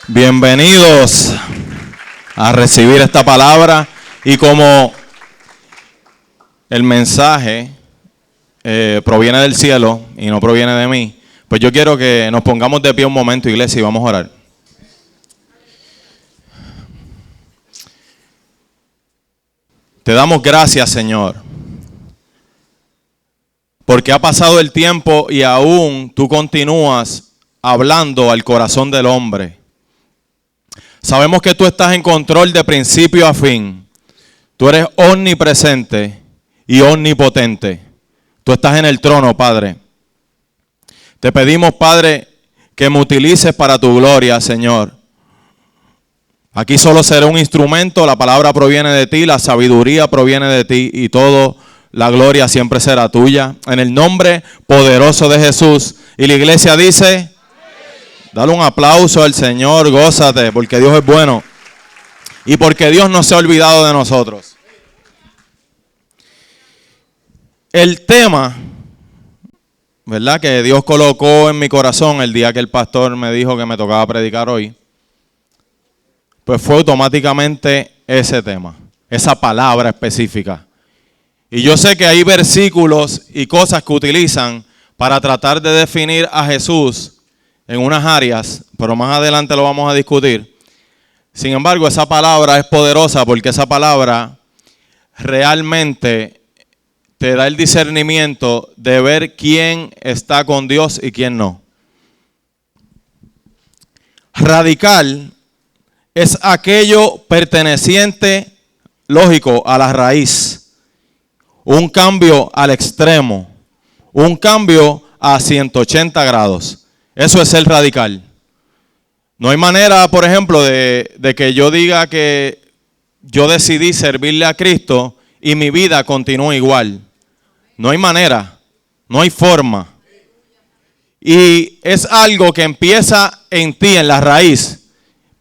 Bienvenidos a recibir esta palabra, y como el mensaje proviene del cielo y no proviene de mí, pues yo quiero que nos pongamos de pie un momento, iglesia, y vamos a orar. Te damos gracias, Señor, porque ha pasado el tiempo y aún tú continúas hablando al corazón del hombre. Sabemos que tú estás en control de principio a fin. Tú eres omnipresente y omnipotente. Tú estás en el trono, Padre. Te pedimos, Padre, que me utilices para tu gloria, Señor. Aquí solo seré un instrumento, la palabra proviene de ti, la sabiduría proviene de ti y todo, la gloria siempre será tuya. En el nombre poderoso de Jesús. Y la iglesia dice... Dale un aplauso al Señor, gózate, porque Dios es bueno y porque Dios no se ha olvidado de nosotros. El tema, ¿verdad?, que Dios colocó en mi corazón el día que el pastor me dijo que me tocaba predicar hoy, pues fue automáticamente ese tema, esa palabra específica. Y yo sé que hay versículos y cosas que utilizan para tratar de definir a Jesús en unas áreas, pero más adelante lo vamos a discutir. Sin embargo, esa palabra es poderosa porque esa palabra realmente te da el discernimiento de ver quién está con Dios y quién no. Radical es aquello perteneciente, lógico, a la raíz. Un cambio al extremo, un cambio a 180 grados. Eso es ser radical. No hay manera, por ejemplo, de que yo diga que yo decidí servirle a Cristo y mi vida continúa igual. No hay manera, no hay forma. Y es algo que empieza en ti, en la raíz.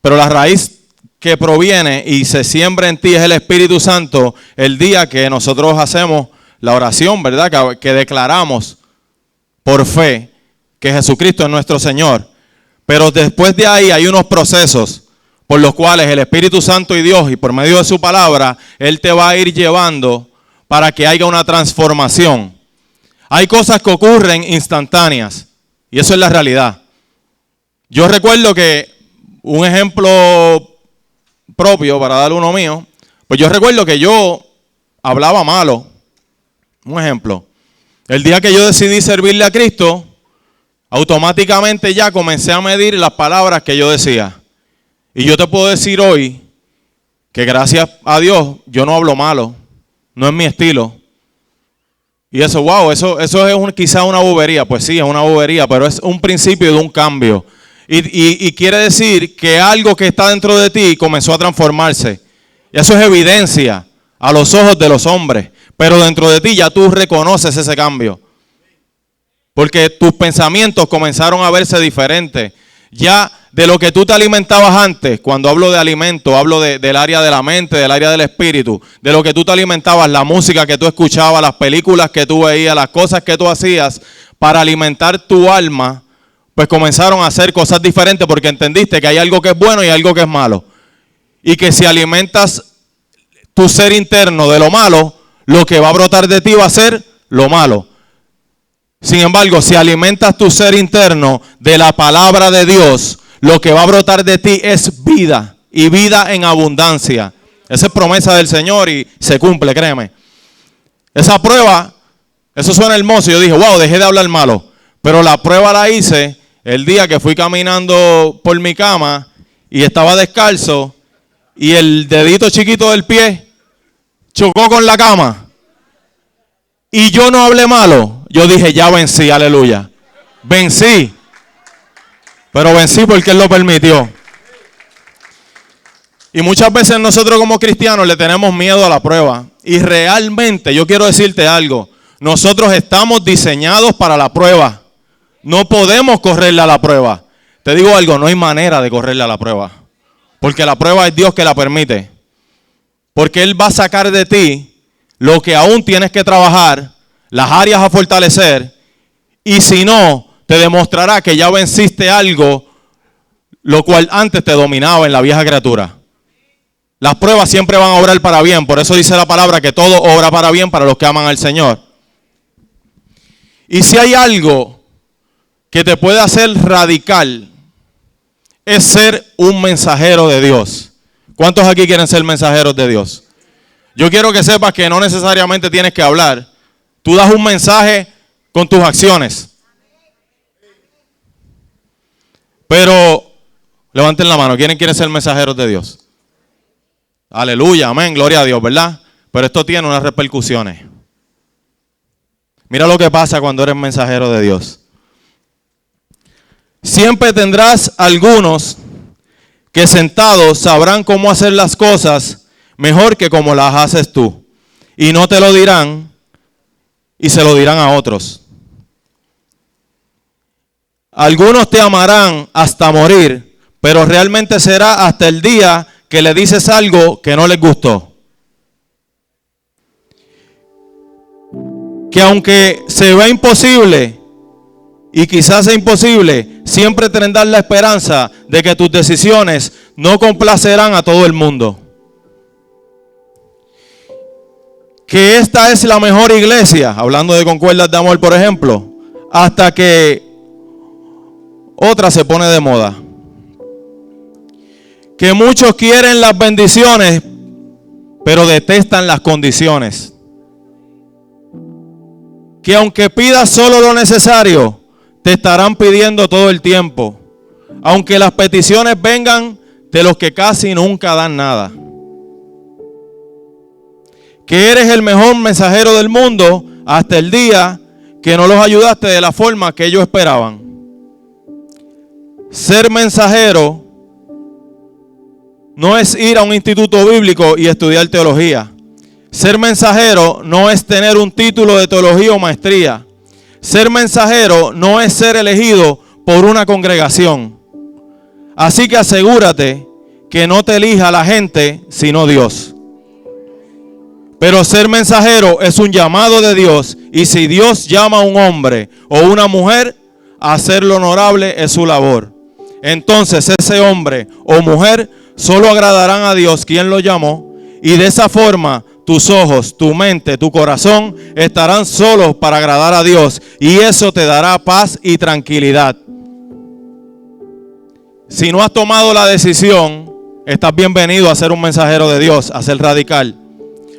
Pero la raíz que proviene y se siembra en ti es el Espíritu Santo el día que nosotros hacemos la oración, ¿verdad? Que declaramos por fe que Jesucristo es nuestro Señor. Pero después de ahí hay unos procesos por los cuales el Espíritu Santo y Dios, y por medio de su palabra, Él te va a ir llevando para que haya una transformación. Hay cosas que ocurren instantáneas, y eso es la realidad. Yo recuerdo que un ejemplo propio, para dar uno mío, pues yo recuerdo que yo hablaba malo. Un ejemplo. El día que yo decidí servirle a Cristo, automáticamente ya comencé a medir las palabras que yo decía. Y yo te puedo decir hoy que gracias a Dios yo no hablo malo. No es mi estilo. Y eso, wow, eso es quizá una bobería. Pues sí, es una bobería, pero es un principio de un cambio. Y quiere decir que algo que está dentro de ti comenzó a transformarse. Y eso es evidencia a los ojos de los hombres. Pero dentro de ti ya tú reconoces ese cambio. Porque tus pensamientos comenzaron a verse diferentes. Ya de lo que tú te alimentabas antes, cuando hablo de alimento, hablo del área de la mente, del área del espíritu, de lo que tú te alimentabas, la música que tú escuchabas, las películas que tú veías, las cosas que tú hacías para alimentar tu alma, pues comenzaron a hacer cosas diferentes porque entendiste que hay algo que es bueno y algo que es malo. Y que si alimentas tu ser interno de lo malo, lo que va a brotar de ti va a ser lo malo. Sin embargo, si alimentas tu ser interno de la palabra de Dios, lo que va a brotar de ti es vida y vida en abundancia. Esa es promesa del Señor y se cumple, créeme. Esa prueba, eso suena hermoso. Yo dije, wow, dejé de hablar malo. Pero la prueba la hice el día que fui caminando por mi cama y estaba descalzo y el dedito chiquito del pie chocó con la cama. Y yo no hablé malo. Yo dije, ya vencí, aleluya. Vencí. Pero vencí porque Él lo permitió. Y muchas veces nosotros como cristianos le tenemos miedo a la prueba. Y realmente, yo quiero decirte algo. Nosotros estamos diseñados para la prueba. No podemos correrle a la prueba. Te digo algo, no hay manera de correrle a la prueba. Porque la prueba es Dios que la permite. Porque Él va a sacar de ti lo que aún tienes que trabajar, las áreas a fortalecer, y si no, te demostrará que ya venciste algo lo cual antes te dominaba en la vieja criatura. Las pruebas siempre van a obrar para bien, por eso dice la palabra que todo obra para bien para los que aman al Señor. Y si hay algo que te puede hacer radical, es ser un mensajero de Dios. ¿Cuántos aquí quieren ser mensajeros de Dios? Yo quiero que sepas que no necesariamente tienes que hablar. Tú das un mensaje con tus acciones. Pero, levanten la mano, ¿quiénes quieren ser mensajeros de Dios? Aleluya, amén, gloria a Dios, ¿verdad? Pero esto tiene unas repercusiones. Mira lo que pasa cuando eres mensajero de Dios. Siempre tendrás algunos que sentados sabrán cómo hacer las cosas mejor que como las haces tú. Y no te lo dirán y se lo dirán a otros. Algunos te amarán hasta morir, pero realmente será hasta el día que le dices algo que no les gustó. Que aunque se vea imposible, y quizás sea imposible, siempre tendrán la esperanza de que tus decisiones no complacerán a todo el mundo. Que esta es la mejor iglesia, hablando de Concuerdas de Amor, por ejemplo, hasta que otra se pone de moda. Que muchos quieren las bendiciones, pero detestan las condiciones. Que aunque pidas solo lo necesario, te estarán pidiendo todo el tiempo. Aunque las peticiones vengan de los que casi nunca dan nada. Que eres el mejor mensajero del mundo hasta el día que no los ayudaste de la forma que ellos esperaban. Ser mensajero no es ir a un instituto bíblico y estudiar teología. Ser mensajero no es tener un título de teología o maestría. Ser mensajero no es ser elegido por una congregación. Así que asegúrate que no te elija la gente, sino Dios. Pero ser mensajero es un llamado de Dios, y si Dios llama a un hombre o una mujer, a hacerlo honorable es su labor. Entonces ese hombre o mujer solo agradarán a Dios quien lo llamó, y de esa forma tus ojos, tu mente, tu corazón estarán solos para agradar a Dios, y eso te dará paz y tranquilidad. Si no has tomado la decisión, estás bienvenido a ser un mensajero de Dios, a ser radical.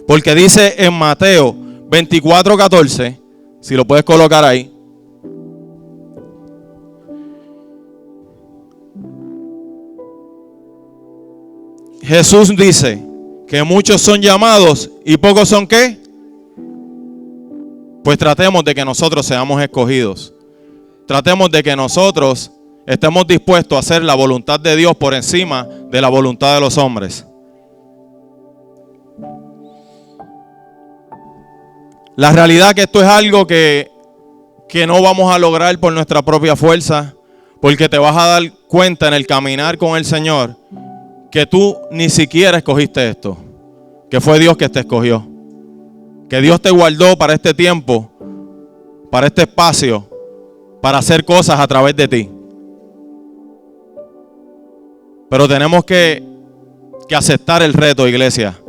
Porque dice en Mateo 24:14, si lo puedes colocar ahí. Jesús dice que muchos son llamados y pocos son ¿qué? Pues tratemos de que nosotros seamos escogidos. Tratemos de que nosotros estemos dispuestos a hacer la voluntad de Dios por encima de la voluntad de los hombres. La realidad es que esto es algo que no vamos a lograr por nuestra propia fuerza, porque te vas a dar cuenta en el caminar con el Señor que tú ni siquiera escogiste esto, que fue Dios que te escogió, que Dios te guardó para este tiempo, para este espacio, para hacer cosas a través de ti. Pero tenemos que aceptar el reto, iglesia.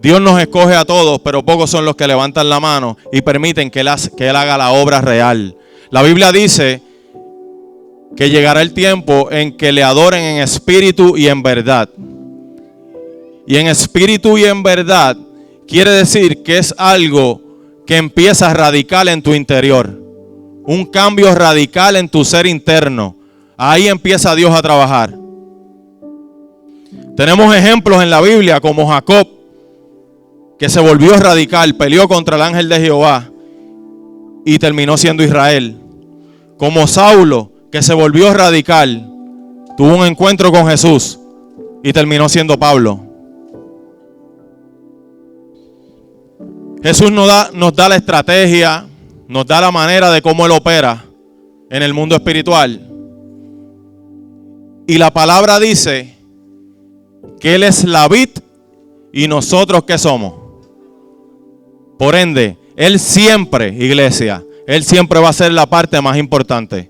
Dios nos escoge a todos, pero pocos son los que levantan la mano y permiten que Él haga la obra real. La Biblia dice que llegará el tiempo en que le adoren en espíritu y en verdad. Y en espíritu y en verdad quiere decir que es algo que empieza radical en tu interior. Un cambio radical en tu ser interno. Ahí empieza Dios a trabajar. Tenemos ejemplos en la Biblia como Jacob, que se volvió radical, peleó contra el ángel de Jehová y terminó siendo Israel. Como Saulo, que se volvió radical, tuvo un encuentro con Jesús y terminó siendo Pablo. Jesús nos da la estrategia, nos da la manera de cómo Él opera en el mundo espiritual. Y la palabra dice que Él es la vid y nosotros ¿qué somos? Por ende, Él siempre, iglesia, Él siempre va a ser la parte más importante.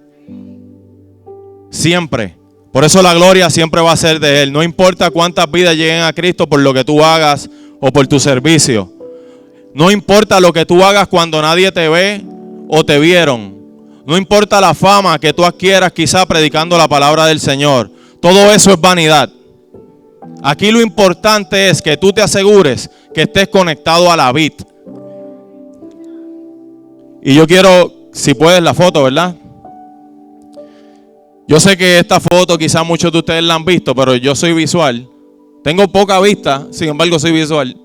Siempre. Por eso la gloria siempre va a ser de Él. No importa cuántas vidas lleguen a Cristo por lo que tú hagas o por tu servicio. No importa lo que tú hagas cuando nadie te ve o te vieron. No importa la fama que tú adquieras quizá predicando la palabra del Señor. Todo eso es vanidad. Aquí lo importante es que tú te asegures que estés conectado a la vid. Y yo quiero, si puedes, la foto, ¿verdad? Yo sé que esta foto quizás muchos de ustedes la han visto, pero yo soy visual. Tengo poca vista, sin embargo soy visual.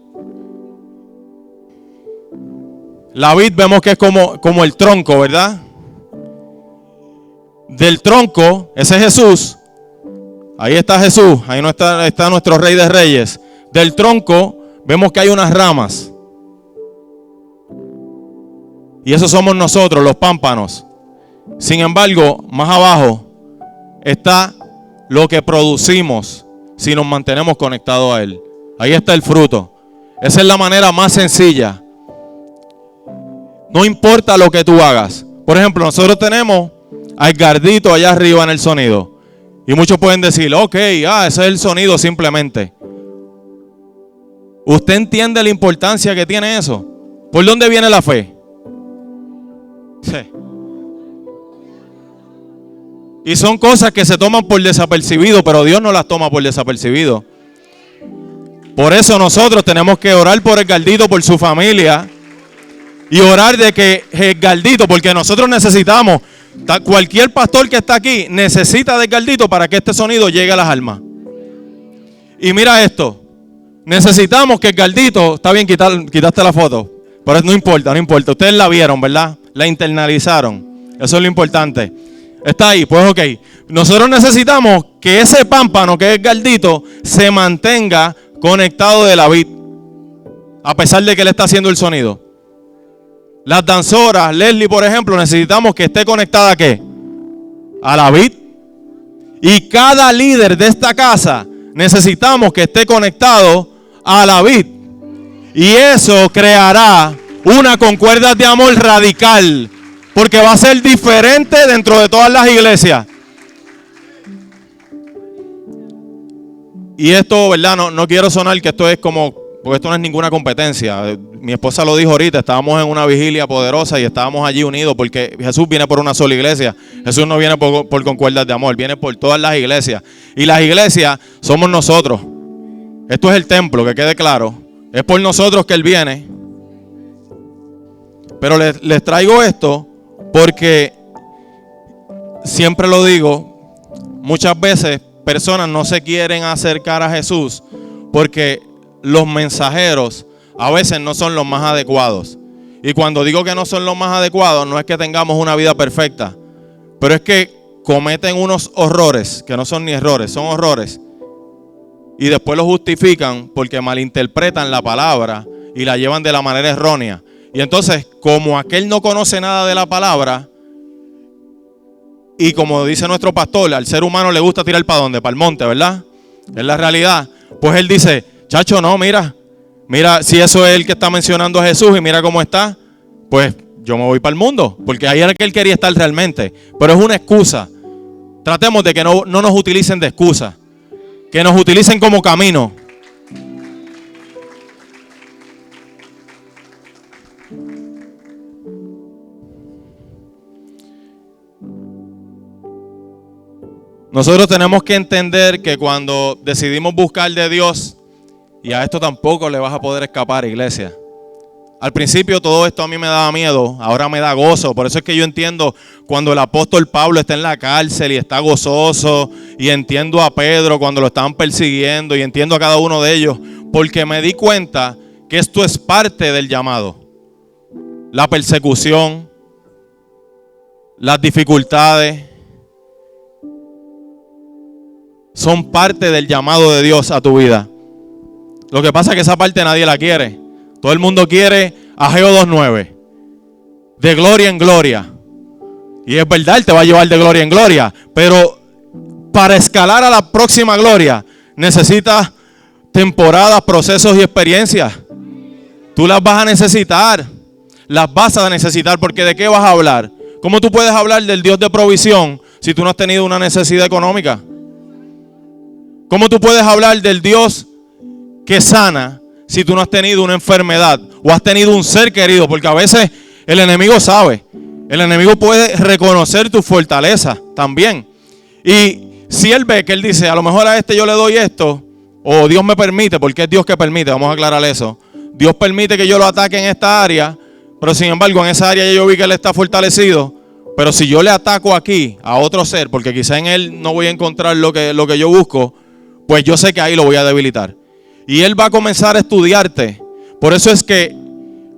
La vid vemos que es como el tronco, ¿verdad? Del tronco, ese es Jesús. Ahí está Jesús, ahí no está nuestro Rey de Reyes. Del tronco vemos que hay unas ramas. Y eso somos nosotros, los pámpanos. Sin embargo, más abajo está lo que producimos si nos mantenemos conectados a Él. Ahí está el fruto. Esa es la manera más sencilla. No importa lo que tú hagas. Por ejemplo, nosotros tenemos a Edgardito allá arriba en el sonido. Y muchos pueden decir, ok, ese es el sonido simplemente. ¿Usted entiende la importancia que tiene eso? ¿Por dónde viene la fe? Sí. Y son cosas que se toman por desapercibido, pero Dios no las toma por desapercibido. Por eso nosotros tenemos que orar por Edgardito, por su familia. Y orar de que Edgardito, porque nosotros necesitamos, cualquier pastor que está aquí necesita de Edgardito para que este sonido llegue a las almas. Y mira esto, necesitamos que Edgardito, está bien, quitaste la foto, pero no importa. Ustedes la vieron, ¿verdad? La internalizaron. Eso es lo importante. Está ahí, pues ok. Nosotros necesitamos que ese pámpano que es Edgardito se mantenga conectado de la vid, a pesar de que él está haciendo el sonido. Las danzoras, Leslie por ejemplo, necesitamos que esté conectada ¿a qué? A la vid. Y cada líder de esta casa necesitamos que esté conectado a la vid. Y eso creará una concuerda de amor radical, porque va a ser diferente dentro de todas las iglesias. Y esto, ¿verdad? No quiero sonar que esto es como, porque esto no es ninguna competencia. Mi esposa lo dijo ahorita, estábamos en una vigilia poderosa y estábamos allí unidos porque Jesús viene por una sola iglesia. Jesús no viene por concuerdas de amor, viene por todas las iglesias. Y las iglesias somos nosotros. Esto es el templo, que quede claro. Es por nosotros que Él viene. Pero les traigo esto porque siempre lo digo, muchas veces personas no se quieren acercar a Jesús porque los mensajeros a veces no son los más adecuados. Y cuando digo que no son los más adecuados, no es que tengamos una vida perfecta, pero es que cometen unos horrores, que no son ni errores, son horrores. Y después los justifican porque malinterpretan la palabra y la llevan de la manera errónea. Y entonces, como aquel no conoce nada de la palabra, y como dice nuestro pastor, al ser humano le gusta tirar para dónde, para el monte, ¿verdad? Es la realidad. Pues él dice, chacho, no, mira, si eso es el que está mencionando a Jesús y mira cómo está, pues yo me voy para el mundo, porque ahí era que él quería estar realmente. Pero es una excusa. Tratemos de que no nos utilicen de excusa, que nos utilicen como camino. Nosotros tenemos que entender que cuando decidimos buscar de Dios, y a esto tampoco le vas a poder escapar, iglesia. Al principio todo esto a mí me daba miedo, ahora me da gozo. Por eso es que yo entiendo cuando el apóstol Pablo está en la cárcel y está gozoso, y entiendo a Pedro cuando lo estaban persiguiendo, y entiendo a cada uno de ellos, porque me di cuenta que esto es parte del llamado. La persecución, las dificultades, son parte del llamado de Dios a tu vida. Lo que pasa es que esa parte nadie la quiere. Todo el mundo quiere Ageo 2:9. De gloria en gloria. Y es verdad, Él te va a llevar de gloria en gloria. Pero para escalar a la próxima gloria, necesitas temporadas, procesos y experiencias. Tú las vas a necesitar. Las vas a necesitar, porque ¿de qué vas a hablar? ¿Cómo tú puedes hablar del Dios de provisión si tú no has tenido una necesidad económica? ¿Cómo tú puedes hablar del Dios que sana si tú no has tenido una enfermedad o has tenido un ser querido? Porque a veces el enemigo sabe. El enemigo puede reconocer tu fortaleza también. Y si él ve que él dice, a lo mejor a este yo le doy esto, o Dios me permite, porque es Dios que permite, vamos a aclarar eso. Dios permite que yo lo ataque en esta área, pero sin embargo en esa área yo vi que él está fortalecido. Pero si yo le ataco aquí a otro ser, porque quizá en él no voy a encontrar lo que yo busco, pues yo sé que ahí lo voy a debilitar. Y él va a comenzar a estudiarte. Por eso es que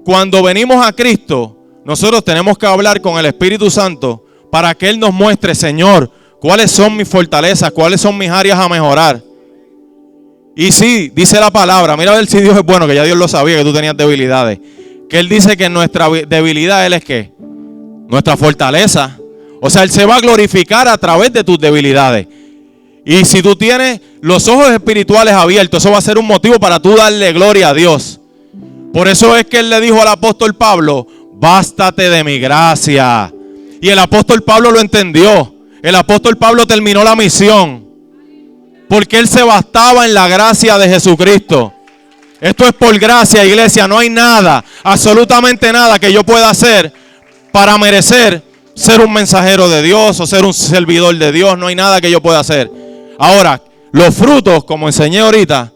cuando venimos a Cristo, nosotros tenemos que hablar con el Espíritu Santo para que Él nos muestre, Señor, cuáles son mis fortalezas, cuáles son mis áreas a mejorar. Y sí, dice la palabra, mira a ver si Dios es bueno, que ya Dios lo sabía que tú tenías debilidades. Que Él dice que en nuestra debilidad Él es ¿qué? Nuestra fortaleza. O sea, Él se va a glorificar a través de tus debilidades. Y si tú tienes los ojos espirituales abiertos, eso va a ser un motivo para tú darle gloria a Dios. Por eso es que Él le dijo al apóstol Pablo, bástate de mi gracia. Y el apóstol Pablo lo entendió. El apóstol Pablo terminó la misión. Porque él se bastaba en la gracia de Jesucristo. Esto es por gracia, iglesia. No hay nada, absolutamente nada que yo pueda hacer para merecer ser un mensajero de Dios o ser un servidor de Dios. No hay nada que yo pueda hacer. Ahora, los frutos, como enseñé ahorita,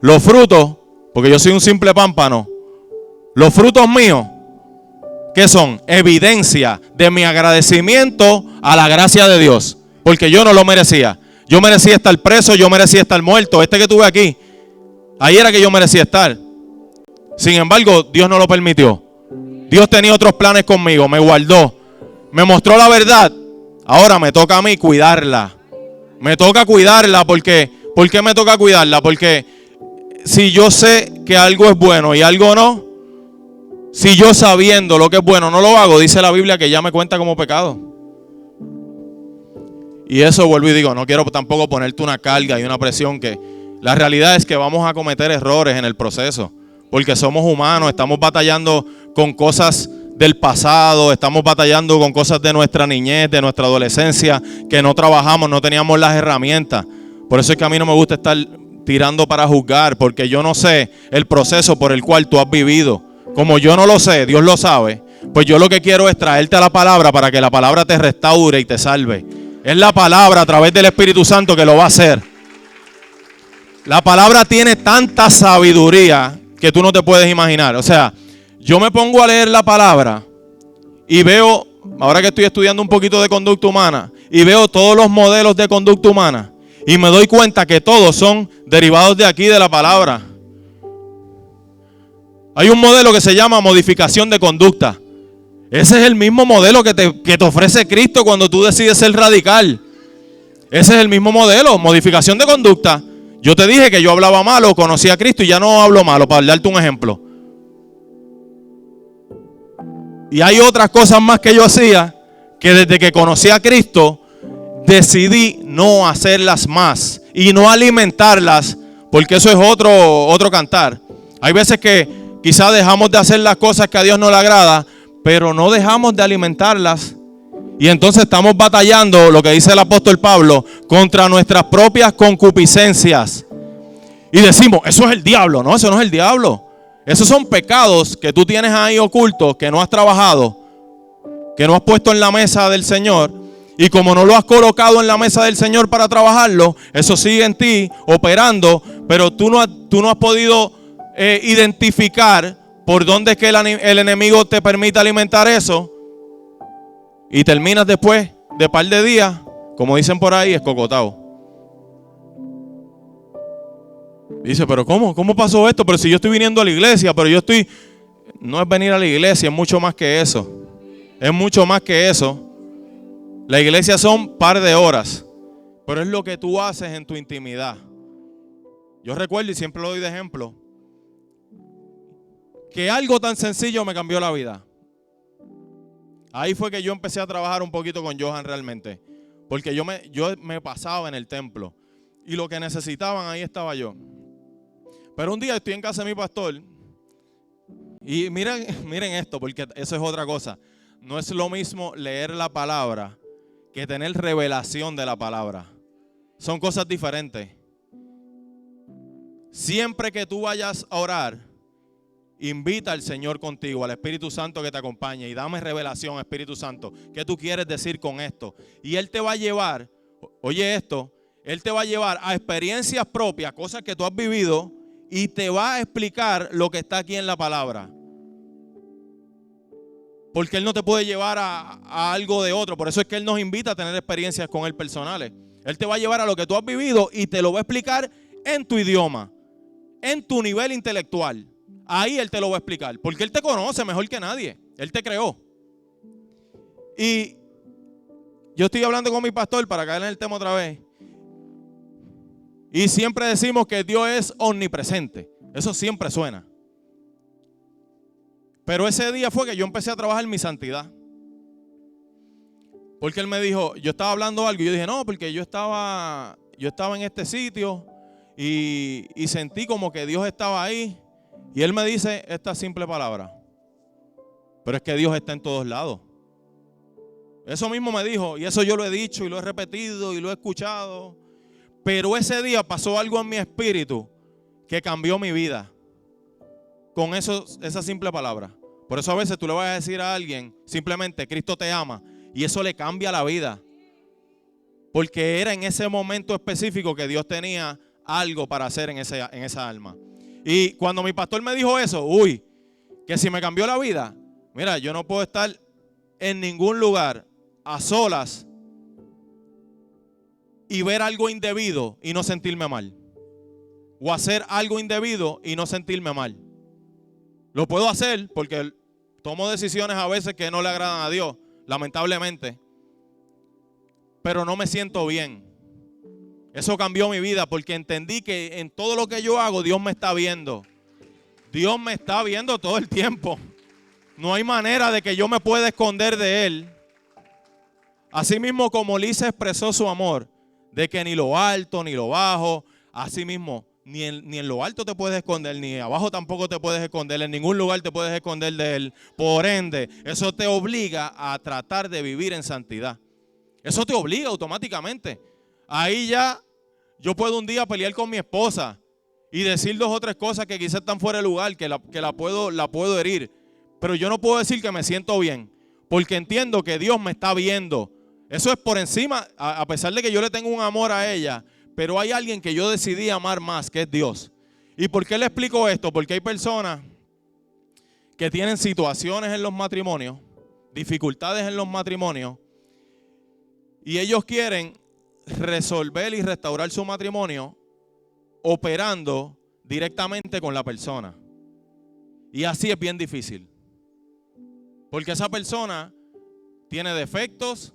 los frutos, porque yo soy un simple pámpano, los frutos míos, ¿qué son? Evidencia de mi agradecimiento a la gracia de Dios. Porque yo no lo merecía. Yo merecía estar preso, yo merecía estar muerto. Este que tuve aquí, ahí era que yo merecía estar. Sin embargo, Dios no lo permitió. Dios tenía otros planes conmigo, me guardó, me mostró la verdad. Ahora me toca a mí cuidarla. Me toca cuidarla porque, ¿por qué me toca cuidarla? Porque si yo sé que algo es bueno y algo no, si yo sabiendo lo que es bueno no lo hago, dice la Biblia que ya me cuenta como pecado. Y eso vuelvo y digo, no quiero tampoco ponerte una carga y una presión, que la realidad es que vamos a cometer errores en el proceso. Porque somos humanos, estamos batallando con cosas del pasado, estamos batallando con cosas de nuestra niñez, de nuestra adolescencia, que no trabajamos, no teníamos las herramientas. Por eso es que a mí no me gusta estar tirando para juzgar, porque yo no sé el proceso por el cual tú has vivido. Como yo no lo sé, Dios lo sabe, pues yo lo que quiero es traerte a la palabra para que la palabra te restaure y te salve. Es la palabra a través del Espíritu Santo que lo va a hacer. La palabra tiene tanta sabiduría que tú no te puedes imaginar. O sea, yo me pongo a leer la palabra y veo, ahora que estoy estudiando un poquito de conducta humana, y veo todos los modelos de conducta humana y me doy cuenta que todos son derivados de aquí, de la palabra. Hay un modelo que se llama modificación de conducta. Ese es el mismo modelo que te ofrece Cristo cuando tú decides ser radical. Ese es el mismo modelo, modificación de conducta. Yo te dije que yo hablaba malo, conocí a Cristo y ya no hablo malo, para darte un ejemplo. Y hay otras cosas más que yo hacía que desde que conocí a Cristo decidí no hacerlas más y no alimentarlas, porque eso es otro cantar. Hay veces que quizás dejamos de hacer las cosas que a Dios no le agrada, pero no dejamos de alimentarlas. Y entonces estamos batallando, lo que dice el apóstol Pablo, contra nuestras propias concupiscencias. Y decimos, eso es el diablo. No, eso no es el diablo. Esos son pecados que tú tienes ahí ocultos, que no has trabajado, que no has puesto en la mesa del Señor. Y como no lo has colocado en la mesa del Señor para trabajarlo, eso sigue en ti operando, pero tú no has podido identificar por dónde es que el enemigo te permite alimentar eso. Y terminas después de par de días, como dicen por ahí, escocotado. Dice, pero ¿cómo pasó esto? Pero si yo estoy viniendo a la iglesia, no es venir a la iglesia, es mucho más que eso. Es mucho más que eso. La iglesia son par de horas, pero es lo que tú haces en tu intimidad. Yo recuerdo, y siempre lo doy de ejemplo, que algo tan sencillo me cambió la vida. Ahí fue que yo empecé a trabajar un poquito con Johan realmente. Porque yo me pasaba en el templo. Y lo que necesitaban, ahí estaba yo. Pero un día estoy en casa de mi pastor. Y miren esto, porque eso es otra cosa. No es lo mismo leer la palabra que tener revelación de la palabra. Son cosas diferentes. siempre que tú vayas a orar, invita al Señor contigo, al Espíritu Santo que te acompañe y dame revelación, Espíritu Santo, ¿qué tú quieres decir con esto? Y Él te va a llevar, oye esto, Él te va a llevar a experiencias propias, cosas que tú has vivido y te va a explicar lo que está aquí en la palabra. Porque Él no te puede llevar a algo de otro, por eso es que Él nos invita a tener experiencias con Él personales. Él te va a llevar a lo que tú has vivido y te lo va a explicar en tu idioma, en tu nivel intelectual. Ahí Él te lo va a explicar, porque Él te conoce mejor que nadie. Él te creó. Y yo estoy hablando con mi pastor para caer en el tema otra vez. Y siempre decimos que Dios es omnipresente. Eso siempre suena. Pero ese día fue que yo empecé a trabajar mi santidad. Porque Él me dijo, yo estaba hablando algo y yo dije, no, porque yo estaba en este sitio y sentí como que Dios estaba ahí. Y Él me dice esta simple palabra: pero es que Dios está en todos lados. Eso mismo me dijo, y eso yo lo he dicho y lo he repetido y lo he escuchado. Pero ese día pasó algo en mi espíritu que cambió mi vida con esa simple palabra. Por eso a veces tú le vas a decir a alguien simplemente Cristo te ama y eso le cambia la vida. Porque era en ese momento específico que Dios tenía algo para hacer en esa alma. Y cuando mi pastor me dijo eso, que si me cambió la vida, mira, yo no puedo estar en ningún lugar a solas y ver algo indebido y no sentirme mal. O hacer algo indebido y no sentirme mal. Lo puedo hacer porque tomo decisiones a veces que no le agradan a Dios, lamentablemente. Pero no me siento bien. Eso cambió mi vida porque entendí que en todo lo que yo hago Dios me está viendo. Dios me está viendo todo el tiempo. No hay manera de que yo me pueda esconder de Él. Así mismo como Lisa expresó su amor, de que ni lo alto ni lo bajo, así mismo ni en lo alto te puedes esconder, ni abajo tampoco te puedes esconder, en ningún lugar te puedes esconder de Él. Por ende, eso te obliga a tratar de vivir en santidad. Eso te obliga automáticamente. Ahí ya yo puedo un día pelear con mi esposa y decir 2 o 3 cosas que quizás están fuera de lugar, que la puedo herir. Pero yo no puedo decir que me siento bien, porque entiendo que Dios me está viendo. Eso es por encima, a pesar de que yo le tengo un amor a ella, pero hay alguien que yo decidí amar más, que es Dios. ¿Y por qué le explico esto? Porque hay personas que tienen situaciones en los matrimonios, dificultades en los matrimonios, y ellos quieren resolver y restaurar su matrimonio operando directamente con la persona. Y así es bien difícil. Porque esa persona tiene defectos,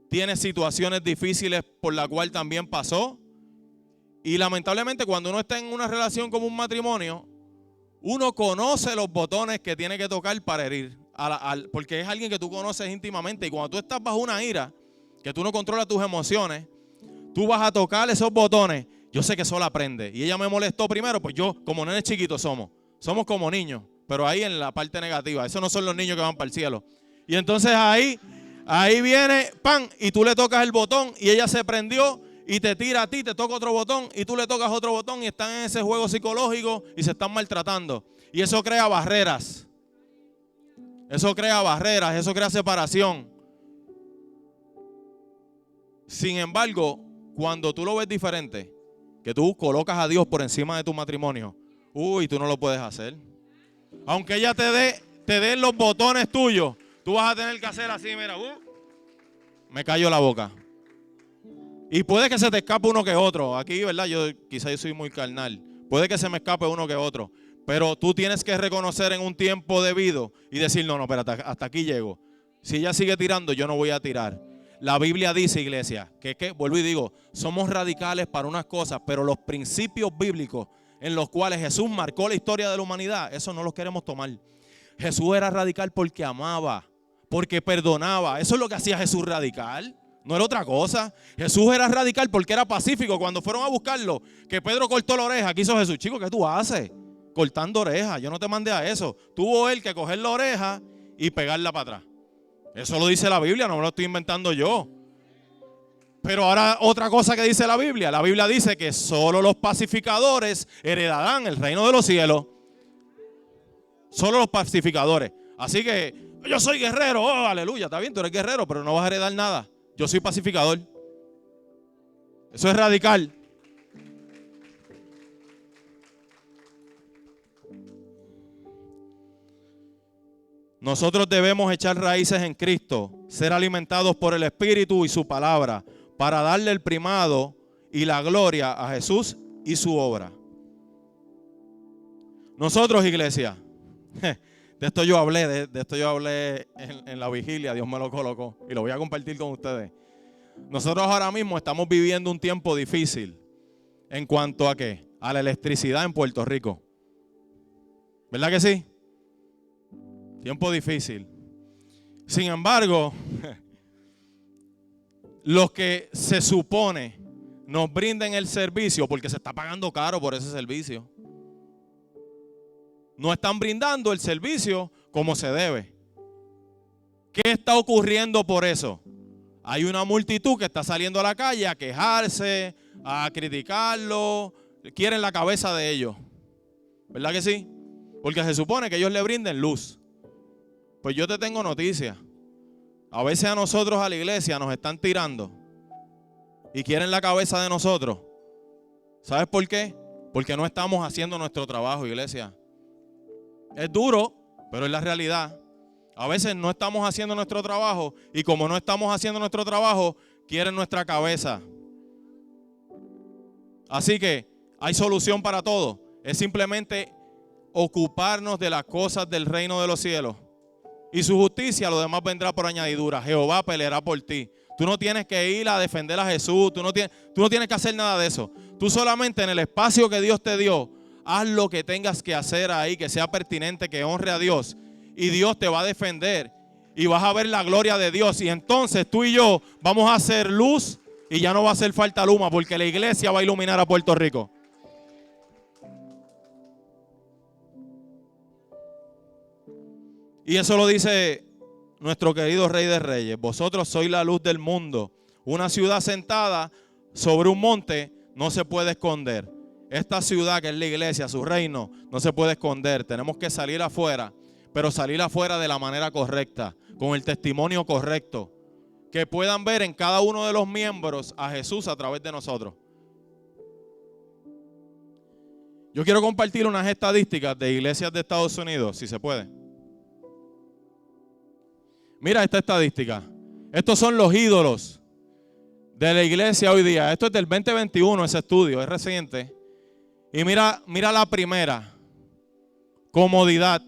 tiene situaciones difíciles por la cual también pasó. Y lamentablemente cuando uno está en una relación como un matrimonio, uno conoce los botones que tiene que tocar para herir. Porque es alguien que tú conoces íntimamente. Y cuando tú estás bajo una ira, que tú no controlas tus emociones, tú vas a tocar esos botones. Yo sé que eso la aprende. Y ella me molestó primero, pues yo, como nenes chiquitos somos como niños. Pero ahí en la parte negativa. Esos no son los niños que van para el cielo. Y entonces ahí viene, ¡pam! Y tú le tocas el botón y ella se prendió y te tira a ti, te toca otro botón y tú le tocas otro botón y están en ese juego psicológico y se están maltratando. Y eso crea barreras. Eso crea separación. Sin embargo, cuando tú lo ves diferente, que tú colocas a Dios por encima de tu matrimonio, tú no lo puedes hacer. Aunque ella te dé los botones tuyos, tú vas a tener que hacer así, mira, me callo la boca. Y puede que se te escape uno que otro. Aquí, ¿verdad? Quizá yo soy muy carnal. Puede que se me escape uno que otro. Pero tú tienes que reconocer en un tiempo debido y decir, no, espérate, hasta aquí llego. Si ella sigue tirando, yo no voy a tirar. La Biblia dice, iglesia, que vuelvo y digo, somos radicales para unas cosas, pero los principios bíblicos en los cuales Jesús marcó la historia de la humanidad, eso no los queremos tomar. Jesús era radical porque amaba, porque perdonaba. Eso es lo que hacía Jesús radical. No era otra cosa. Jesús era radical porque era pacífico. Cuando fueron a buscarlo, que Pedro cortó la oreja, ¿qué hizo Jesús? Chico, ¿qué tú haces? Cortando orejas. Yo no te mandé a eso. Tuvo él que coger la oreja y pegarla para atrás. Eso lo dice la Biblia, no me lo estoy inventando yo. Pero ahora otra cosa que dice la Biblia. La Biblia dice que solo los pacificadores heredarán el reino de los cielos. Solo los pacificadores. Así que yo soy guerrero. Oh, aleluya. Está bien, tú eres guerrero, pero no vas a heredar nada. Yo soy pacificador. Eso es radical. Nosotros debemos echar raíces en Cristo, ser alimentados por el Espíritu y su palabra, para darle el primado y la gloria a Jesús y su obra. Nosotros, iglesia, de esto yo hablé en la vigilia, Dios me lo colocó y lo voy a compartir con ustedes. Nosotros ahora mismo estamos viviendo un tiempo difícil en cuanto a ¿qué? A la electricidad en Puerto Rico. ¿Verdad que sí? Tiempo difícil. Sin embargo, los que se supone nos brinden el servicio, porque se está pagando caro por ese servicio, no están brindando el servicio como se debe. ¿Qué está ocurriendo por eso? Hay una multitud que está saliendo a la calle a quejarse, a criticarlo, quieren la cabeza de ellos. ¿Verdad que sí? Porque se supone que ellos le brinden luz. Pues yo te tengo noticias. A veces a nosotros, a la iglesia, nos están tirando y quieren la cabeza de nosotros. ¿Sabes por qué? Porque no estamos haciendo nuestro trabajo, iglesia. Es duro, pero es la realidad. A veces no estamos haciendo nuestro trabajo y como no estamos haciendo nuestro trabajo, quieren nuestra cabeza. Así que hay solución para todo. Es simplemente ocuparnos de las cosas del reino de los cielos. Y su justicia, lo demás vendrá por añadidura. Jehová peleará por ti. Tú no tienes que ir a defender a Jesús. Tú no tienes que hacer nada de eso. Tú solamente en el espacio que Dios te dio, haz lo que tengas que hacer ahí, que sea pertinente, que honre a Dios. Y Dios te va a defender. Y vas a ver la gloria de Dios. Y entonces tú y yo vamos a hacer luz y ya no va a hacer falta luma, porque la iglesia va a iluminar a Puerto Rico. Y eso lo dice nuestro querido Rey de Reyes. Vosotros sois la luz del mundo. Una ciudad sentada sobre un monte no se puede esconder. Esta ciudad que es la iglesia, su reino, no se puede esconder. Tenemos que salir afuera, pero salir afuera de la manera correcta, con el testimonio correcto. Que puedan ver en cada uno de los miembros a Jesús a través de nosotros. Yo quiero compartir unas estadísticas de iglesias de Estados Unidos, si se puede. Mira esta estadística. Estos son los ídolos de la iglesia hoy día. Esto es del 2021, ese estudio, es reciente. Y mira la primera, comodidad.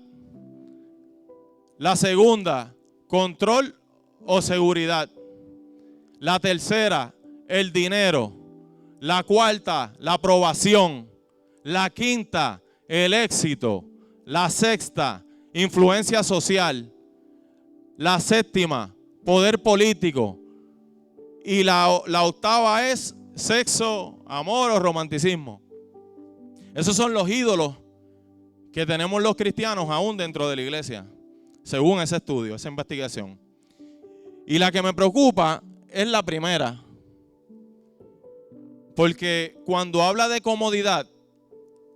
La segunda, control o seguridad. La tercera, el dinero. La cuarta, la aprobación. La quinta, el éxito. La sexta, influencia social. La séptima, poder político. Y la octava es sexo, amor o romanticismo. Esos son los ídolos que tenemos los cristianos aún dentro de la iglesia, según ese estudio, esa investigación. Y la que me preocupa es la primera. Porque cuando habla de comodidad,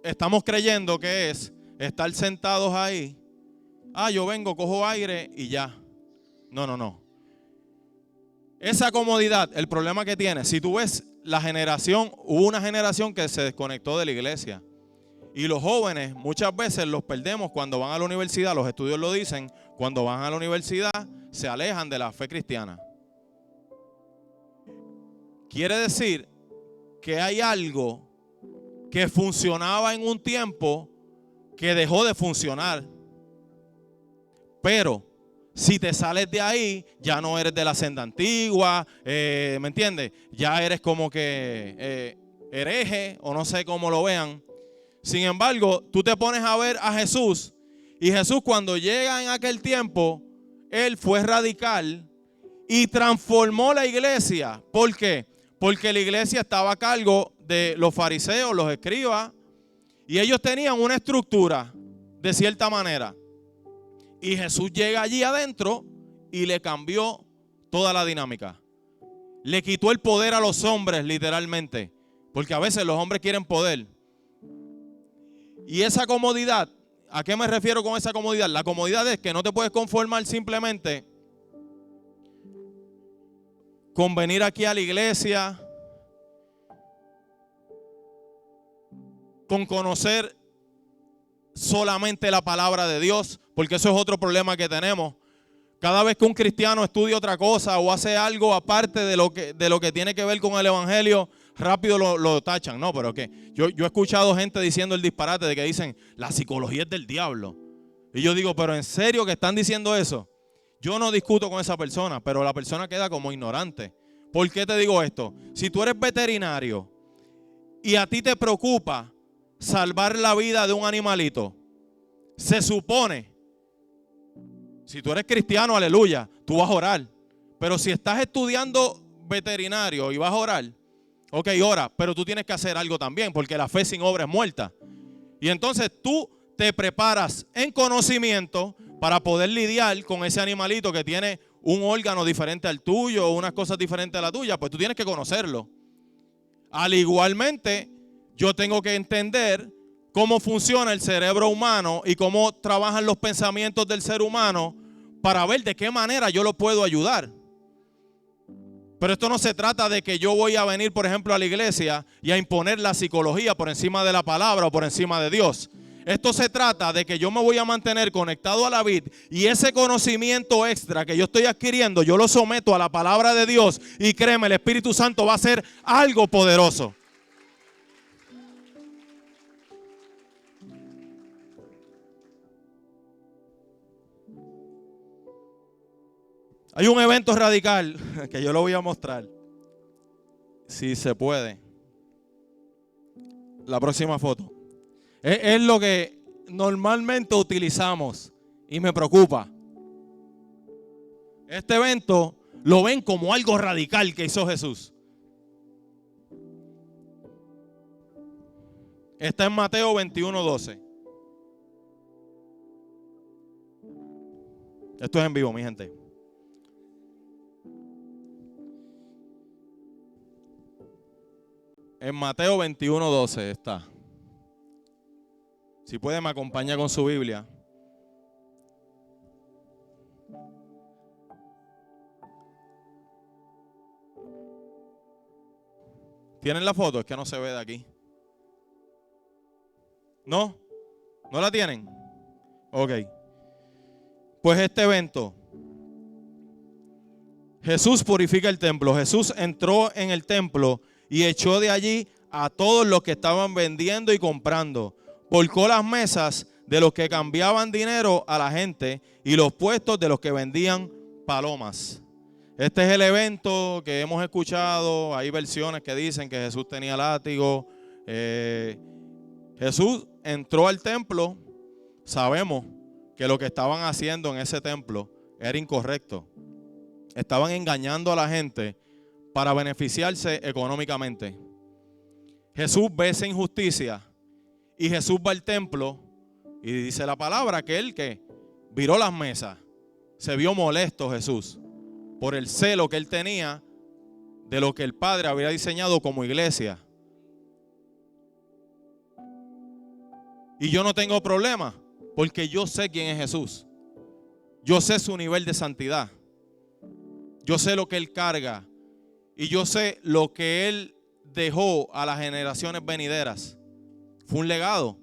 estamos creyendo que es estar sentados ahí. Yo vengo, cojo aire y ya. No. Esa comodidad, el problema que tiene, si tú ves hubo una generación que se desconectó de la iglesia. Y los jóvenes muchas veces los perdemos cuando van a la universidad, los estudios lo dicen, cuando van a la universidad se alejan de la fe cristiana. Quiere decir que hay algo que funcionaba en un tiempo que dejó de funcionar. Pero si te sales de ahí, ya no eres de la senda antigua, ¿me entiendes? Ya eres como que hereje o no sé cómo lo vean. Sin embargo, tú te pones a ver a Jesús y Jesús cuando llega en aquel tiempo, Él fue radical y transformó la iglesia. ¿Por qué? Porque la iglesia estaba a cargo de los fariseos, los escribas, y ellos tenían una estructura de cierta manera. Y Jesús llega allí adentro y le cambió toda la dinámica. Le quitó el poder a los hombres, literalmente. Porque a veces los hombres quieren poder. Y esa comodidad, ¿a qué me refiero con esa comodidad? La comodidad es que no te puedes conformar simplemente con venir aquí a la iglesia, con conocer solamente la palabra de Dios, porque eso es otro problema que tenemos. Cada vez que un cristiano estudia otra cosa o hace algo aparte de lo que tiene que ver con el evangelio, rápido lo tachan. No, pero ¿qué? Yo he escuchado gente diciendo el disparate de que dicen, la psicología es del diablo. Y yo digo, pero ¿en serio que están diciendo eso? Yo no discuto con esa persona, pero la persona queda como ignorante. ¿Por qué te digo esto? Si tú eres veterinario y a ti te preocupa salvar la vida de un animalito, se supone, si tú eres cristiano, aleluya, tú vas a orar. Pero si estás estudiando veterinario y vas a orar, ok, ora, pero tú tienes que hacer algo también, porque la fe sin obra es muerta. Y entonces tú te preparas en conocimiento para poder lidiar con ese animalito que tiene un órgano diferente al tuyo o unas cosas diferentes a la tuya, pues tú tienes que conocerlo. Al igualmente, yo tengo que entender cómo funciona el cerebro humano y cómo trabajan los pensamientos del ser humano para ver de qué manera yo lo puedo ayudar. Pero esto no se trata de que yo voy a venir, por ejemplo, a la iglesia y a imponer la psicología por encima de la palabra o por encima de Dios. Esto se trata de que yo me voy a mantener conectado a la vid y ese conocimiento extra que yo estoy adquiriendo, yo lo someto a la palabra de Dios y créeme, el Espíritu Santo va a hacer algo poderoso. Hay un evento radical que yo lo voy a mostrar, si se puede. La próxima foto. Es lo que normalmente utilizamos y me preocupa. Este evento lo ven como algo radical que hizo Jesús. Está en Mateo 21:12. Esto es en vivo, mi gente. En Mateo 21:12 está. Si puede, me acompaña con su Biblia. ¿Tienen la foto? Es que no se ve de aquí. ¿No? ¿No la tienen? Ok. Pues este evento, Jesús purifica el templo. Jesús entró en el templo y echó de allí a todos los que estaban vendiendo y comprando. Volcó las mesas de los que cambiaban dinero a la gente y los puestos de los que vendían palomas. Este es el evento que hemos escuchado. Hay versiones que dicen que Jesús tenía látigo. Jesús entró al templo. Sabemos que lo que estaban haciendo en ese templo era incorrecto. Estaban engañando a la gente para beneficiarse económicamente. Jesús ve esa injusticia y Jesús va al templo y dice la palabra que él que viró las mesas. Se vio molesto Jesús por el celo que él tenía de lo que el Padre había diseñado como iglesia. Y yo no tengo problema porque yo sé quién es Jesús. Yo sé su nivel de santidad. Yo sé lo que él carga. Y yo sé lo que él dejó a las generaciones venideras. Fue un legado.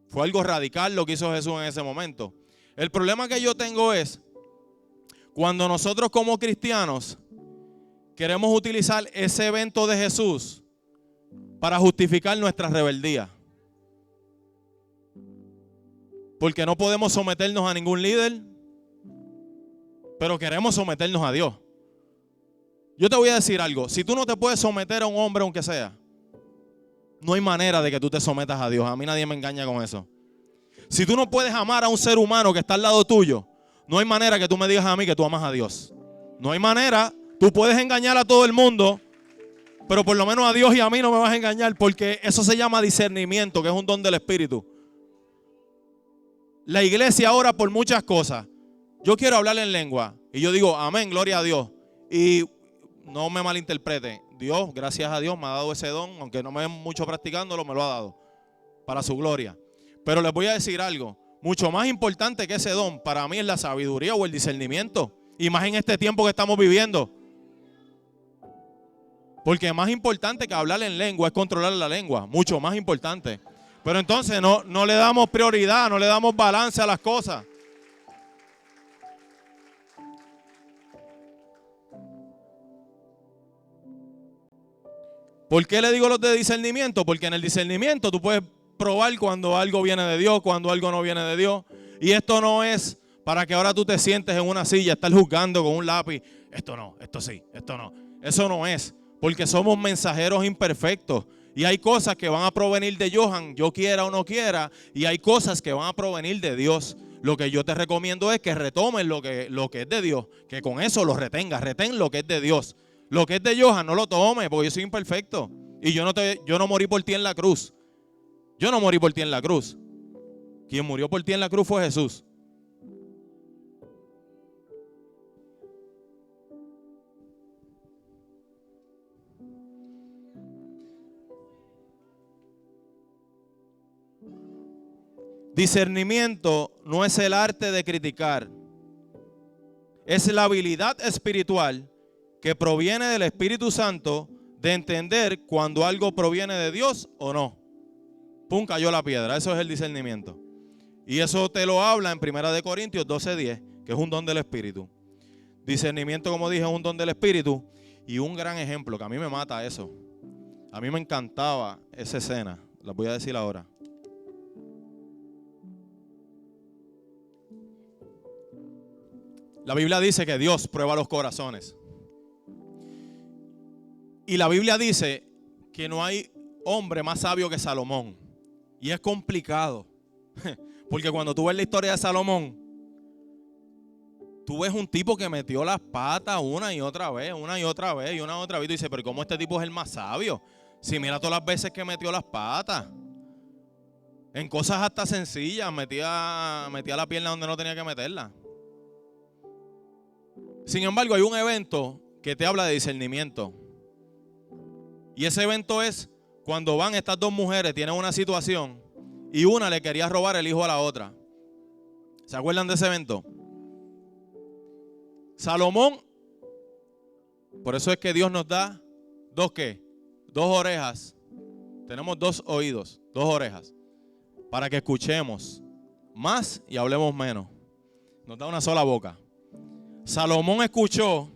Fue algo radical lo que hizo Jesús en ese momento. El problema que yo tengo es cuando nosotros como cristianos queremos utilizar ese evento de Jesús para justificar nuestra rebeldía. Porque no podemos someternos a ningún líder, pero queremos someternos a Dios. Yo te voy a decir algo. Si tú no te puedes someter a un hombre aunque sea, no hay manera de que tú te sometas a Dios. A mí nadie me engaña con eso. Si tú no puedes amar a un ser humano que está al lado tuyo, no hay manera que tú me digas a mí que tú amas a Dios. No hay manera. Tú puedes engañar a todo el mundo, pero por lo menos a Dios y a mí no me vas a engañar, porque eso se llama discernimiento, que es un don del Espíritu. La iglesia ora por muchas cosas. Yo quiero hablar en lengua y yo digo amén, gloria a Dios. Y no me malinterprete. Dios, gracias a Dios, me ha dado ese don, aunque no me ven mucho practicándolo, me lo ha dado para su gloria. Pero les voy a decir algo, mucho más importante que ese don para mí es la sabiduría o el discernimiento. Y más en este tiempo que estamos viviendo. Porque más importante que hablar en lengua es controlar la lengua, mucho más importante. Pero entonces no le damos prioridad, no le damos balance a las cosas. ¿Por qué le digo los de discernimiento? Porque en el discernimiento tú puedes probar cuando algo viene de Dios, cuando algo no viene de Dios. Y esto no es para que ahora tú te sientes en una silla, estar juzgando con un lápiz. Esto no, esto sí, esto no. Eso no es. Porque somos mensajeros imperfectos. Y hay cosas que van a provenir de Johan, yo quiera o no quiera. Y hay cosas que van a provenir de Dios. Lo que yo te recomiendo es que retomes lo que es de Dios. Que con eso lo retengas. Retén lo que es de Dios. Lo que es de Johan no lo tomes porque yo soy imperfecto. Y yo no morí por ti en la cruz. Yo no morí por ti en la cruz. Quien murió por ti en la cruz fue Jesús. Discernimiento no es el arte de criticar. Es la habilidad espiritual que proviene del Espíritu Santo de entender cuando algo proviene de Dios o no. Pum, cayó la piedra. Eso es el discernimiento. Y eso te lo habla en 1 Corintios 12:10, que es un don del Espíritu. Discernimiento, como dije, es un don del Espíritu. Y un gran ejemplo, que a mí me mata eso. A mí me encantaba esa escena. La voy a decir ahora. La Biblia dice que Dios prueba los corazones. Y la Biblia dice que no hay hombre más sabio que Salomón. Y es complicado. Porque cuando tú ves la historia de Salomón, tú ves un tipo que metió las patas una y otra vez, y una y otra vez. Y tú dices, pero ¿cómo este tipo es el más sabio? Si mira todas las veces que metió las patas. En cosas hasta sencillas, metía la pierna donde no tenía que meterla. Sin embargo, hay un evento que te habla de discernimiento. Y ese evento es cuando van estas dos mujeres, tienen una situación y una le quería robar el hijo a la otra. ¿Se acuerdan de ese evento? Salomón, por eso es que Dios nos da dos ¿qué? Dos orejas. Tenemos dos oídos, dos orejas, para que escuchemos más y hablemos menos. Nos da una sola boca. Salomón escuchó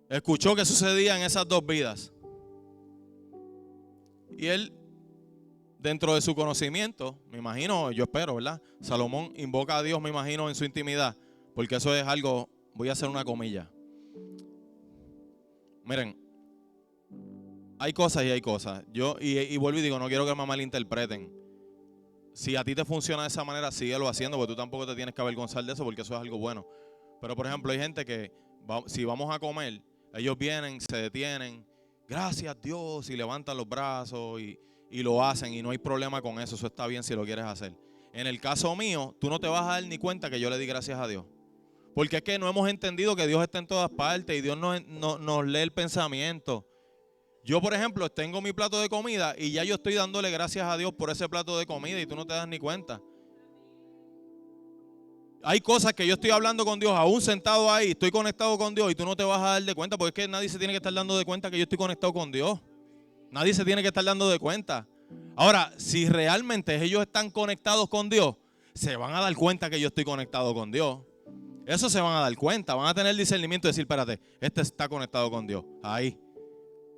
qué sucedía en esas dos vidas. Y él, dentro de su conocimiento, me imagino, yo espero, ¿verdad? Salomón invoca a Dios, me imagino, en su intimidad, porque eso es algo, voy a hacer una comilla. Miren, hay cosas y hay cosas. Y vuelvo y digo, no quiero que me malinterpreten. Si a ti te funciona de esa manera, síguelo haciendo, porque tú tampoco te tienes que avergonzar de eso, porque eso es algo bueno. Pero, por ejemplo, hay gente que, si vamos a comer, ellos vienen, se detienen, gracias Dios, y levantan los brazos y lo hacen, y no hay problema con eso. Eso está bien si lo quieres hacer. En el caso mío, tú no te vas a dar ni cuenta que yo le di gracias a Dios. Porque es que no hemos entendido que Dios está en todas partes y Dios nos lee el pensamiento. Yo, por ejemplo, tengo mi plato de comida y ya yo estoy dándole gracias a Dios por ese plato de comida y tú no te das ni cuenta. Hay cosas que yo estoy hablando con Dios, aún sentado ahí, estoy conectado con Dios y tú no te vas a dar de cuenta, porque es que nadie se tiene que estar dando de cuenta que yo estoy conectado con Dios. Nadie se tiene que estar dando de cuenta. Ahora, si realmente ellos están conectados con Dios, se van a dar cuenta que yo estoy conectado con Dios. Eso se van a dar cuenta, van a tener discernimiento y decir, espérate, este está conectado con Dios. Ahí,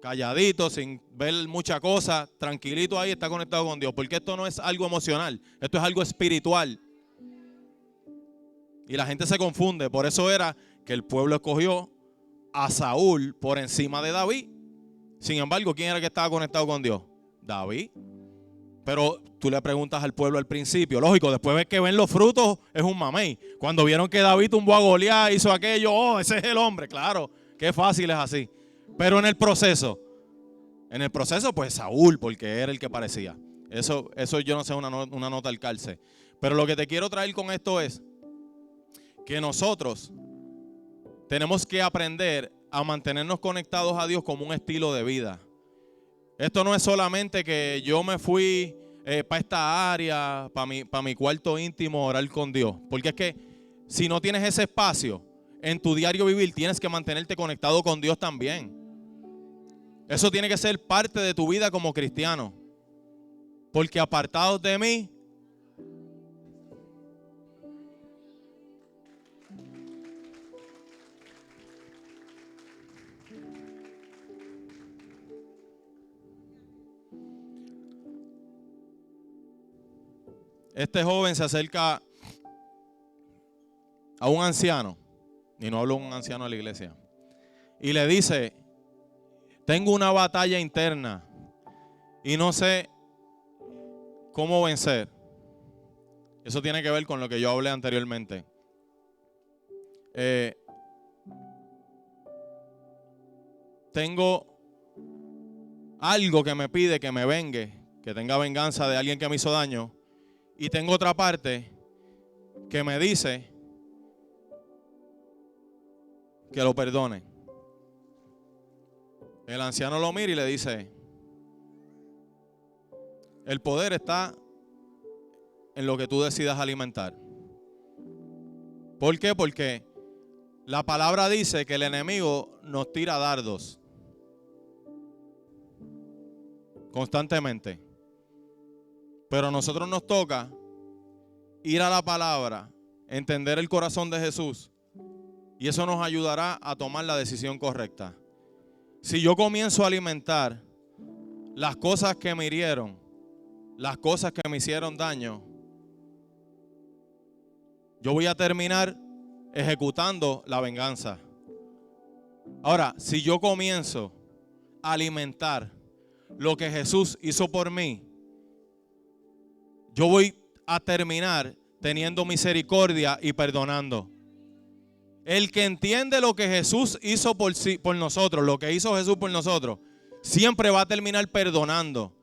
calladito, sin ver mucha cosa, tranquilito ahí, está conectado con Dios. Porque esto no es algo emocional, esto es algo espiritual. Y la gente se confunde. Por eso era que el pueblo escogió a Saúl por encima de David. Sin embargo, ¿quién era el que estaba conectado con Dios? David. Pero tú le preguntas al pueblo al principio, lógico, después ves que ven los frutos, es un mamey. Cuando vieron que David tumbó a Goliat, hizo aquello, oh, ese es el hombre, claro, qué fácil es así. Pero en el proceso, pues Saúl, porque era el que parecía. Eso yo no sé, una nota al calce. Pero lo que te quiero traer con esto es que nosotros tenemos que aprender a mantenernos conectados a Dios como un estilo de vida. Esto no es solamente que yo me fui para esta área, para mi cuarto íntimo, a orar con Dios. Porque es que si no tienes ese espacio en tu diario vivir, tienes que mantenerte conectado con Dios también. Eso tiene que ser parte de tu vida como cristiano. Porque apartados de mí, este joven se acerca a un anciano, y no hablo de un anciano de la iglesia, y le dice: tengo una batalla interna y no sé cómo vencer. Eso tiene que ver con lo que yo hablé anteriormente. Tengo algo que me pide que me vengue, que tenga venganza de alguien que me hizo daño. Y tengo otra parte que me dice que lo perdone. El anciano lo mira y le dice: el poder está en lo que tú decidas alimentar. ¿Por qué? Porque la palabra dice que el enemigo nos tira dardos constantemente. Pero a nosotros nos toca ir a la palabra, entender el corazón de Jesús, y eso nos ayudará a tomar la decisión correcta. Si yo comienzo a alimentar las cosas que me hirieron, las cosas que me hicieron daño, yo voy a terminar ejecutando la venganza. Ahora, si yo comienzo a alimentar lo que Jesús hizo por mí, yo voy a terminar teniendo misericordia y perdonando. El que entiende lo que Jesús hizo por nosotros, lo que hizo Jesús por nosotros, siempre va a terminar perdonando.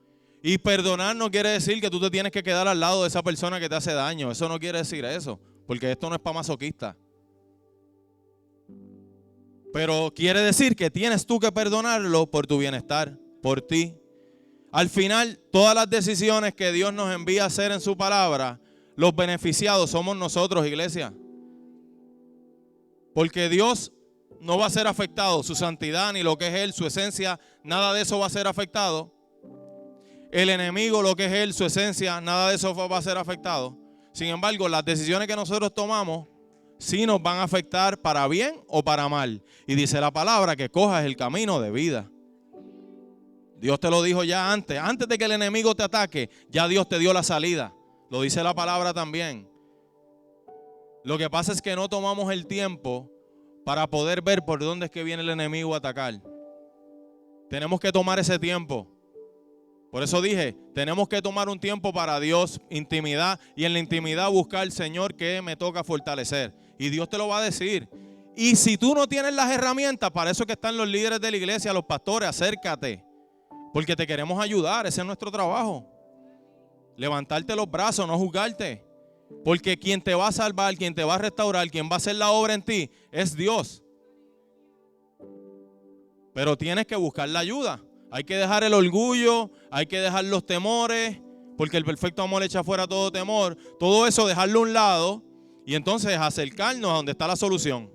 Y perdonar no quiere decir que tú te tienes que quedar al lado de esa persona que te hace daño. Eso no quiere decir eso, porque esto no es para masoquistas. Pero quiere decir que tienes tú que perdonarlo por tu bienestar, por ti. Al final, todas las decisiones que Dios nos envía a hacer en su palabra, los beneficiados somos nosotros, iglesia. Porque Dios no va a ser afectado, su santidad ni lo que es Él, su esencia, nada de eso va a ser afectado. El enemigo, lo que es Él, su esencia, nada de eso va a ser afectado. Sin embargo, las decisiones que nosotros tomamos sí nos van a afectar para bien o para mal. Y dice la palabra que cojas el camino de vida. Dios te lo dijo ya antes de que el enemigo te ataque, ya Dios te dio la salida. Lo dice la palabra también. Lo que pasa es que no tomamos el tiempo para poder ver por dónde es que viene el enemigo a atacar. Tenemos que tomar ese tiempo. Por eso dije, tenemos que tomar un tiempo para Dios, intimidad, y en la intimidad buscar, Señor, que me toca fortalecer. Y Dios te lo va a decir. Y si tú no tienes las herramientas, para eso que están los líderes de la iglesia, los pastores, acércate. Porque te queremos ayudar, ese es nuestro trabajo. Levantarte los brazos, no juzgarte. Porque quien te va a salvar, quien te va a restaurar, quien va a hacer la obra en ti, es Dios. Pero tienes que buscar la ayuda. Hay que dejar el orgullo, hay que dejar los temores, porque el perfecto amor echa fuera todo temor. Todo eso dejarlo a un lado y entonces acercarnos a donde está la solución.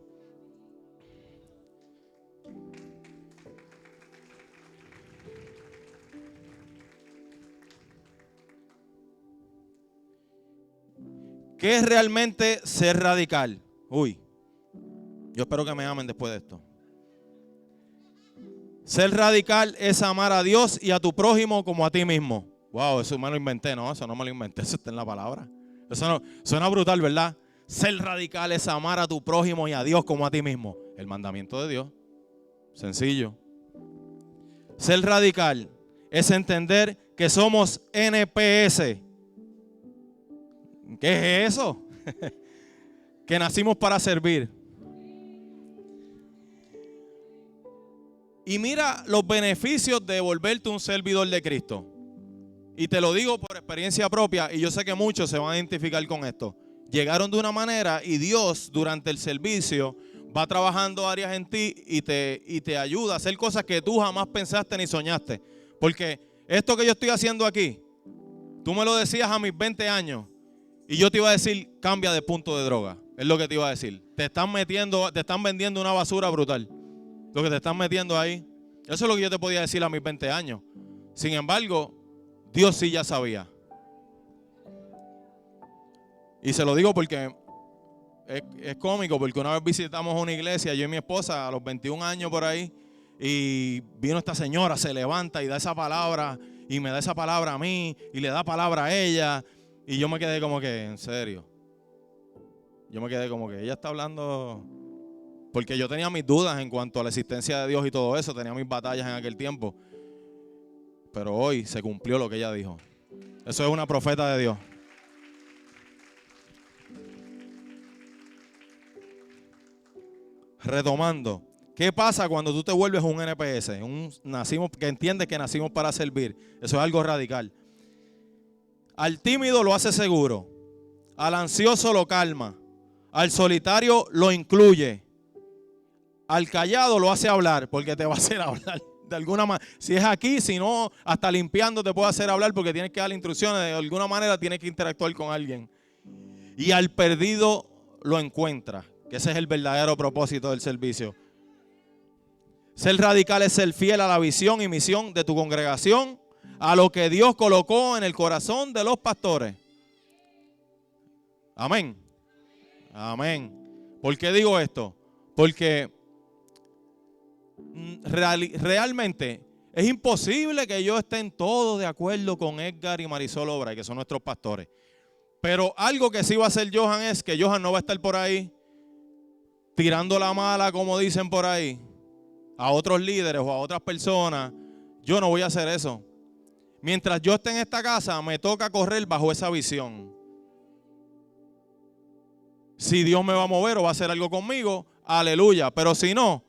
¿Qué es realmente ser radical? Uy, yo espero que me amen después de esto. Ser radical es amar a Dios y a tu prójimo como a ti mismo. Wow, eso me lo inventé, no, eso no me lo inventé, eso está en la palabra. Eso no, suena brutal, ¿verdad? Ser radical es amar a tu prójimo y a Dios como a ti mismo. El mandamiento de Dios, sencillo. Ser radical es entender que somos NPS. ¿Qué es eso? Que nacimos para servir. Y mira los beneficios de volverte un servidor de Cristo. Y te lo digo por experiencia propia, y yo sé que muchos se van a identificar con esto. Llegaron de una manera y Dios durante el servicio va trabajando áreas en ti y te ayuda a hacer cosas que tú jamás pensaste ni soñaste. Porque esto que yo estoy haciendo aquí, tú me lo decías a mis 20 años y yo te iba a decir, cambia de punto de droga. Es lo que te iba a decir. Te están vendiendo una basura brutal. Lo que te están metiendo ahí. Eso es lo que yo te podía decir a mis 20 años. Sin embargo, Dios sí ya sabía. Y se lo digo porque es cómico, porque una vez visitamos una iglesia, yo y mi esposa, a los 21 años por ahí, y vino esta señora, se levanta y da esa palabra, y me da esa palabra a mí, y le da palabra a ella, y yo me quedé como que, en serio. Yo me quedé como que ella está hablando, porque yo tenía mis dudas en cuanto a la existencia de Dios y todo eso, tenía mis batallas en aquel tiempo. Pero hoy se cumplió lo que ella dijo. Eso es una profeta de Dios. Retomando, ¿qué pasa cuando tú te vuelves un NPS? Que entiendes que nacimos para servir. Eso es algo radical. Al tímido lo hace seguro. Al ansioso lo calma. Al solitario lo incluye. Al callado lo hace hablar, porque te va a hacer hablar de alguna manera. Si es aquí, si no, hasta limpiando te puede hacer hablar porque tienes que darle instrucciones. De alguna manera tienes que interactuar con alguien. Y al perdido lo encuentra, que ese es el verdadero propósito del servicio. Ser radical es ser fiel a la visión y misión de tu congregación, a lo que Dios colocó en el corazón de los pastores. Amén. Amén. ¿Por qué digo esto? Porque realmente es imposible que yo esté en todo de acuerdo con Edgar y Marisol Obra, que son nuestros pastores. Pero algo que sí va a hacer Johan es que Johan no va a estar por ahí tirando la mala, como dicen por ahí, a otros líderes o a otras personas. Yo no voy a hacer eso. Mientras yo esté en esta casa, me toca correr bajo esa visión. Si Dios me va a mover o va a hacer algo conmigo, aleluya. Pero si no,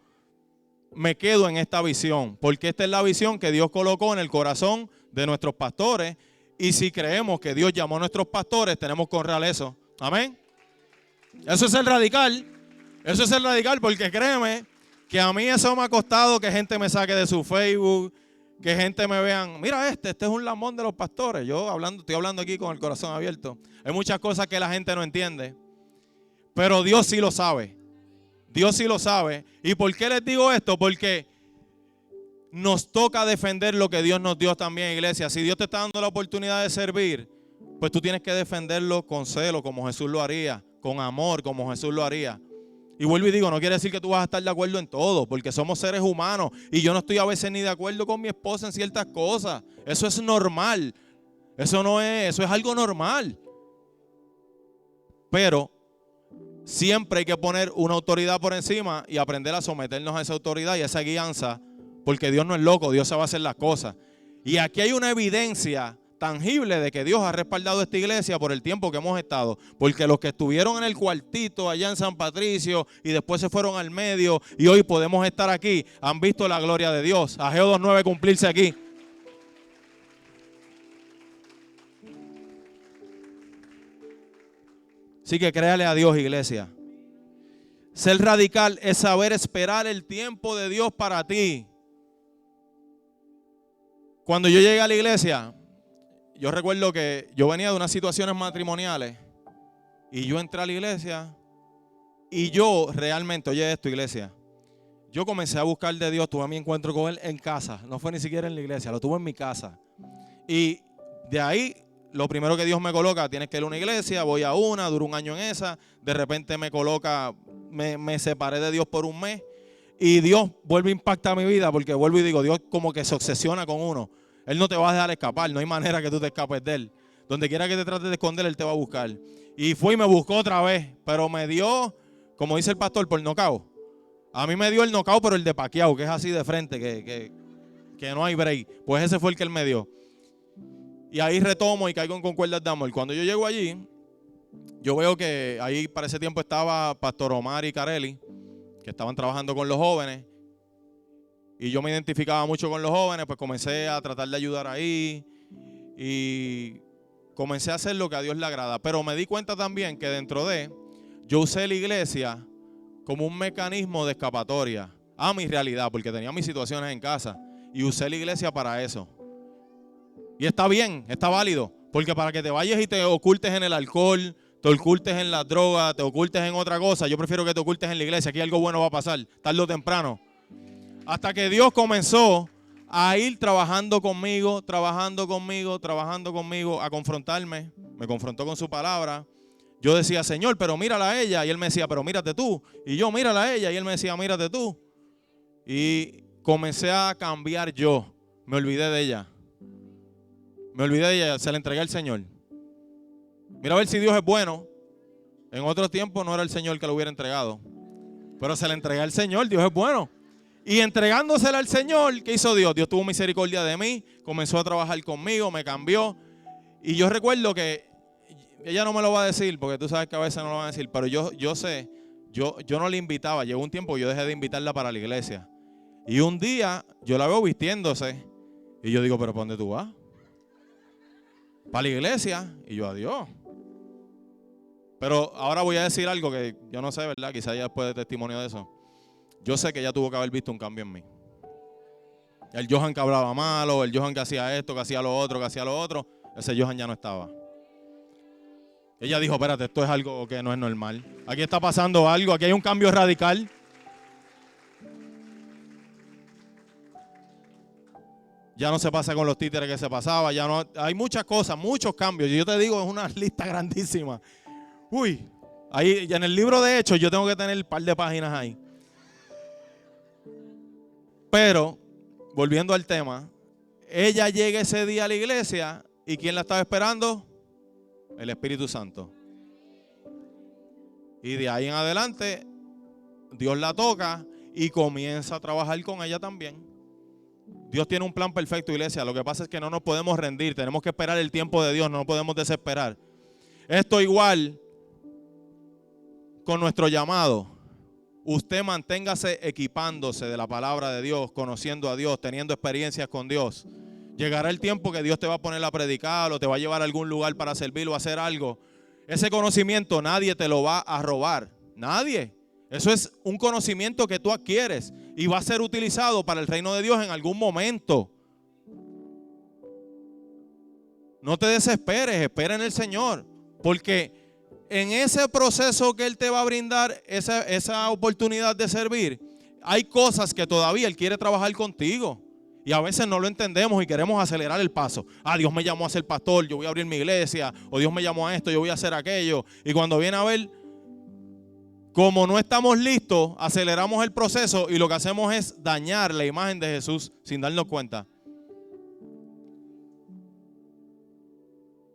me quedo en esta visión, porque esta es la visión que Dios colocó en el corazón de nuestros pastores. Y si creemos que Dios llamó a nuestros pastores, tenemos que honrar eso. Amén. Eso es el radical. Eso es el radical, porque créeme que a mí eso me ha costado que gente me saque de su Facebook, que gente me vean, mira este es un lambón de los pastores. Estoy hablando aquí con el corazón abierto. Hay muchas cosas que la gente no entiende, pero Dios sí lo sabe. Dios sí lo sabe. ¿Y por qué les digo esto? Porque nos toca defender lo que Dios nos dio también, iglesia. Si Dios te está dando la oportunidad de servir, pues tú tienes que defenderlo con celo, como Jesús lo haría, con amor, como Jesús lo haría. Y vuelvo y digo, no quiere decir que tú vas a estar de acuerdo en todo, porque somos seres humanos y yo no estoy a veces ni de acuerdo con mi esposa en ciertas cosas. Eso es normal. Eso es algo normal. Pero siempre hay que poner una autoridad por encima y aprender a someternos a esa autoridad y a esa guianza, porque Dios no es loco, Dios sabe hacer las cosas. Y aquí hay una evidencia tangible de que Dios ha respaldado esta iglesia por el tiempo que hemos estado, porque los que estuvieron en el cuartito allá en San Patricio y después se fueron al medio y hoy podemos estar aquí, han visto la gloria de Dios. Ageo 2:9 cumplirse aquí. Así que créale a Dios, iglesia. Ser radical es saber esperar el tiempo de Dios para ti. Cuando yo llegué a la iglesia, yo recuerdo que yo venía de unas situaciones matrimoniales y yo entré a la iglesia y yo realmente, oye esto, iglesia, yo comencé a buscar de Dios, tuve mi encuentro con Él en casa, no fue ni siquiera en la iglesia, lo tuve en mi casa. Y de ahí, lo primero que Dios me coloca, tienes que ir a una iglesia, voy a una, duro un año en esa, de repente me coloca, me separé de Dios por un mes y Dios vuelve a impactar mi vida, porque vuelvo y digo, Dios como que se obsesiona con uno. Él no te va a dejar escapar, no hay manera que tú te escapes de Él. Donde quiera que te trates de esconder, Él te va a buscar. Y fue y me buscó otra vez, pero me dio, como dice el pastor, por knockout. A mí me dio el knockout, pero el de Pacquiao, que es así de frente, que no hay break. Pues ese fue el que Él me dio. Y ahí retomo y caigo con cuerdas de amor. Cuando yo llego allí, yo veo que ahí para ese tiempo estaba Pastor Omar y Carelli, que estaban trabajando con los jóvenes. Y yo me identificaba mucho con los jóvenes, pues comencé a tratar de ayudar ahí y comencé a hacer lo que a Dios le agrada. Pero me di cuenta también que yo usé la iglesia como un mecanismo de escapatoria a mi realidad, porque tenía mis situaciones en casa y usé la iglesia para eso. Y está bien, está válido, porque para que te vayas y te ocultes en el alcohol, te ocultes en la droga, te ocultes en otra cosa, yo prefiero que te ocultes en la iglesia. Aquí algo bueno va a pasar, tarde o temprano. Hasta que Dios comenzó a ir trabajando conmigo, a confrontarme. Me confrontó con su palabra. Yo decía, Señor, pero mírala a ella. Y Él me decía, pero mírate tú. Y yo, mírala a ella. Y Él me decía, mírate tú. Y comencé a cambiar yo. Me olvidé de ella. Se la entregué al Señor. Mira a ver si Dios es bueno. En otro tiempo no era el Señor que lo hubiera entregado. Pero se la entregué al Señor, Dios es bueno. Y entregándosela al Señor, ¿qué hizo Dios? Dios tuvo misericordia de mí, comenzó a trabajar conmigo, me cambió. Y yo recuerdo que, ella no me lo va a decir, porque tú sabes que a veces no lo van a decir, pero yo sé, yo no la invitaba. Llegó un tiempo que yo dejé de invitarla para la iglesia. Y un día yo la veo vistiéndose. Y yo digo, ¿pero para dónde tú vas? Para la iglesia. Y yo, adiós. Pero ahora voy a decir algo que yo no sé, ¿verdad? Quizás ya después de testimonio de eso. Yo sé que ella tuvo que haber visto un cambio en mí. El Johan que hablaba malo, el Johan que hacía esto, que hacía lo otro, ese Johan ya no estaba. Ella dijo, espérate, esto es algo que no es normal. Aquí está pasando algo, aquí hay un cambio radical. Ya no se pasa con los títeres que se pasaba, ya no, hay muchas cosas, muchos cambios. Yo te digo, es una lista grandísima. Uy, ahí en el libro de Hechos yo tengo que tener un par de páginas ahí. Pero, volviendo al tema, ella llega ese día a la iglesia y ¿quién la estaba esperando? El Espíritu Santo. Y de ahí en adelante, Dios la toca y comienza a trabajar con ella también. Dios tiene un plan perfecto, iglesia. Lo que pasa es que no nos podemos rendir, tenemos que esperar el tiempo de Dios, no nos podemos desesperar. Esto igual con nuestro llamado. Usted manténgase equipándose de la palabra de Dios, conociendo a Dios, teniendo experiencias con Dios. Llegará el tiempo que Dios te va a poner a predicar o te va a llevar a algún lugar para servir o hacer algo. Ese conocimiento nadie te lo va a robar. Nadie. Eso es un conocimiento que tú adquieres y va a ser utilizado para el reino de Dios en algún momento. No te desesperes, espera en el Señor, porque en ese proceso que Él te va a brindar, esa oportunidad de servir, hay cosas que todavía Él quiere trabajar contigo. Y a veces no lo entendemos y queremos acelerar el paso. Dios me llamó a ser pastor, yo voy a abrir mi iglesia. O Dios me llamó a esto, yo voy a hacer aquello. Y cuando viene a ver, como no estamos listos, aceleramos el proceso y lo que hacemos es dañar la imagen de Jesús sin darnos cuenta.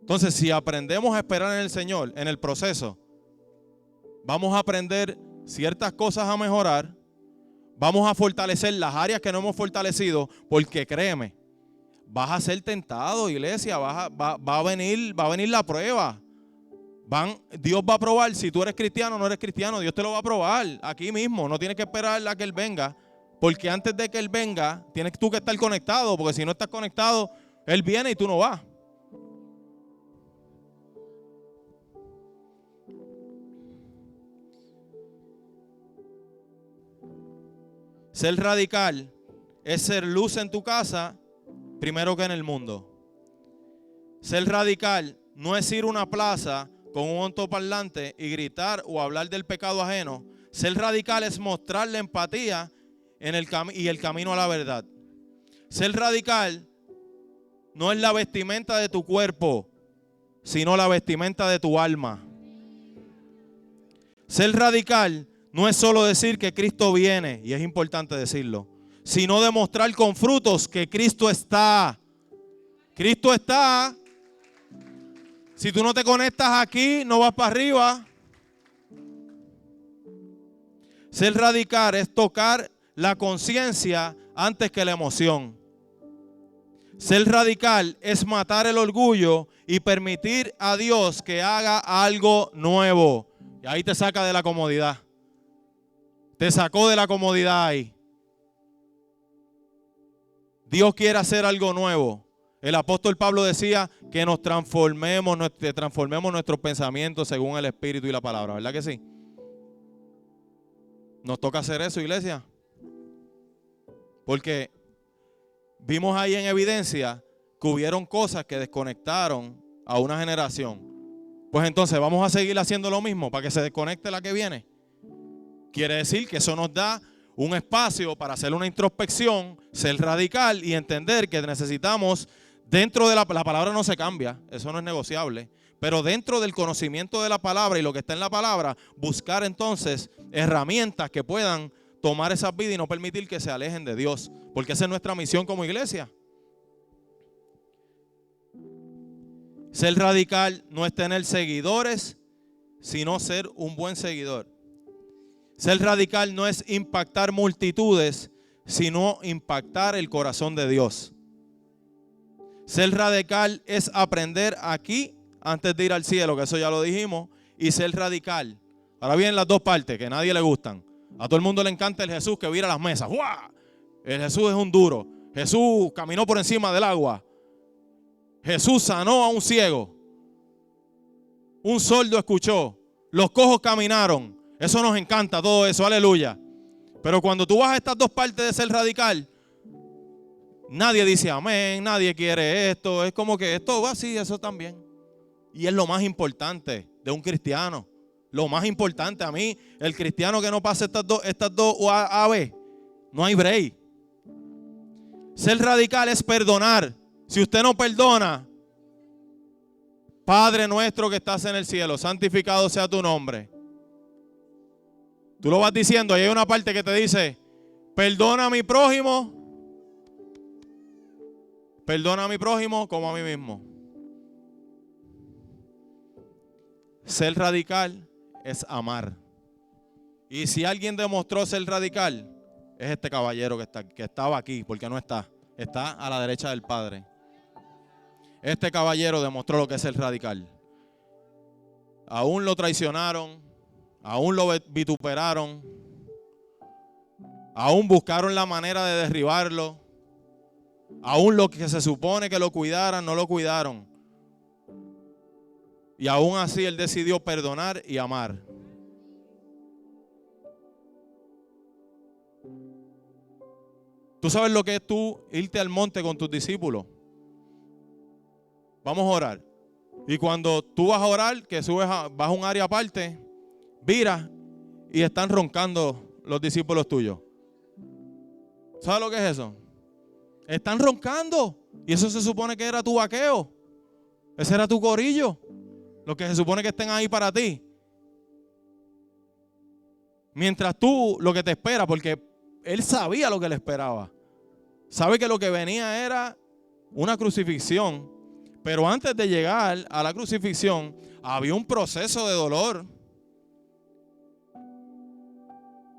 Entonces, si aprendemos a esperar en el Señor, en el proceso, vamos a aprender ciertas cosas a mejorar, vamos a fortalecer las áreas que no hemos fortalecido, porque créeme, vas a ser tentado, iglesia, va a venir la prueba. Dios va a probar si tú eres cristiano o no eres cristiano, Dios te lo va a probar aquí mismo, no tienes que esperar a que Él venga, porque antes de que Él venga, tienes tú que estar conectado, porque si no estás conectado, Él viene y tú no vas. Ser radical es ser luz en tu casa primero que en el mundo. Ser radical no es ir a una plaza con un altoparlante y gritar o hablar del pecado ajeno. Ser radical es mostrarle empatía y el camino a la verdad. Ser radical no es la vestimenta de tu cuerpo, sino la vestimenta de tu alma. Ser radical no es solo decir que Cristo viene, y es importante decirlo, sino demostrar con frutos que Cristo está. Cristo está. Si tú no te conectas aquí, no vas para arriba. Ser radical es tocar la conciencia antes que la emoción. Ser radical es matar el orgullo y permitir a Dios que haga algo nuevo. Y ahí te saca de la comodidad. Te sacó de la comodidad ahí. Dios quiere hacer algo nuevo. El apóstol Pablo decía que transformemos nuestros pensamientos según el Espíritu y la palabra. ¿Verdad que sí? Nos toca hacer eso, iglesia. Porque vimos ahí en evidencia que hubieron cosas que desconectaron a una generación. Pues entonces vamos a seguir haciendo lo mismo para que se desconecte la que viene. Quiere decir que eso nos da un espacio para hacer una introspección, ser radical y entender que necesitamos, dentro de la palabra no se cambia, eso no es negociable, pero dentro del conocimiento de la palabra y lo que está en la palabra, buscar entonces herramientas que puedan tomar esas vidas y no permitir que se alejen de Dios, porque esa es nuestra misión como iglesia. Ser radical no es tener seguidores, sino ser un buen seguidor. Ser radical no es impactar multitudes, sino impactar el corazón de Dios. Ser radical es aprender aquí antes de ir al cielo, que eso ya lo dijimos, y ser radical. Ahora vienen las dos partes que a nadie le gustan. A todo el mundo le encanta el Jesús que vira las mesas. ¡Guau! El Jesús es un duro. Jesús caminó por encima del agua. Jesús sanó a un ciego. Un sordo escuchó. Los cojos caminaron. Eso nos encanta, todo eso, aleluya. Pero cuando tú vas a estas dos partes de ser radical, nadie dice amén, nadie quiere esto. Es como que esto va así, eso también. Y es lo más importante de un cristiano. Lo más importante a mí, el cristiano que no pase estas dos AB, no hay break. Ser radical es perdonar. Si usted no perdona, Padre nuestro que estás en el cielo, santificado sea tu nombre. Tú lo vas diciendo, ahí hay una parte que te dice, perdona a mi prójimo como a mí mismo. Ser radical es amar. Y si alguien demostró ser radical, es este caballero que estaba aquí, porque no está. Está a la derecha del Padre. Este caballero demostró lo que es ser radical. Aún lo traicionaron, aún lo vituperaron, aún buscaron la manera de derribarlo, aún lo que se supone que lo cuidaran, no lo cuidaron. Y aún así él decidió perdonar y amar. ¿Tú sabes lo que es tú irte al monte con tus discípulos? Vamos a orar. Y cuando tú vas a orar, que vas a un área aparte, viras y están roncando los discípulos tuyos. ¿Sabes lo que es eso? Están roncando. Y eso se supone que era tu vaqueo. Ese era tu corillo. Lo que se supone que estén ahí para ti. Mientras tú, lo que te espera, porque él sabía lo que le esperaba. Sabe que lo que venía era una crucifixión. Pero antes de llegar a la crucifixión, había un proceso de dolor.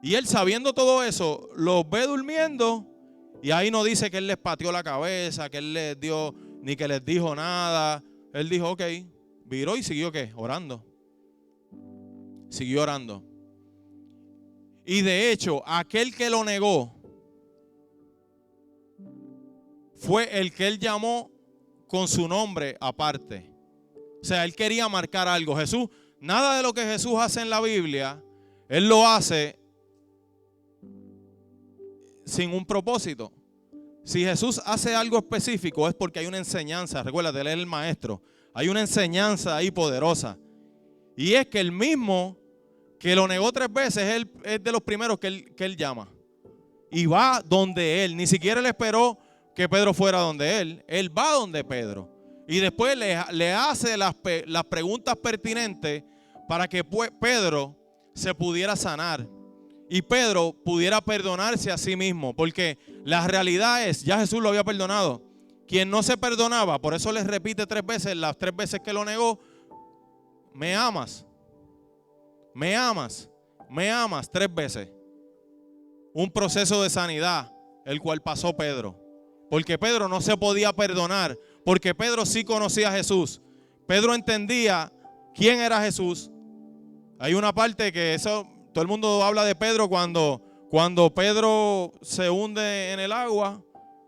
Y él, sabiendo todo eso, los ve durmiendo. Y ahí no dice que él les pateó la cabeza, que él les dio, ni que les dijo nada. Él dijo, ok, viró y siguió, ¿qué? Orando. Siguió orando. Y de hecho, aquel que lo negó fue el que él llamó con su nombre aparte. O sea, él quería marcar algo. Jesús, nada de lo que Jesús hace en la Biblia, él lo hace sin un propósito. Si Jesús hace algo específico es porque hay una enseñanza. Recuérdate, él es el maestro. Hay una enseñanza ahí poderosa. Y es que el mismo que lo negó 3 veces es de los primeros que él llama. Y va donde él. Ni siquiera le esperó que Pedro fuera donde él. Él va donde Pedro. Y después le hace las preguntas pertinentes para que Pedro se pudiera sanar. Y Pedro pudiera perdonarse a sí mismo. Porque la realidad es, ya Jesús lo había perdonado. Quien no se perdonaba, por eso les repite 3 veces, las 3 veces que lo negó, me amas. Me amas. Me amas 3 veces. Un proceso de sanidad, el cual pasó Pedro. Porque Pedro no se podía perdonar. Porque Pedro sí conocía a Jesús. Pedro entendía quién era Jesús. Hay una parte que eso, todo el mundo habla de Pedro cuando Pedro se hunde en el agua.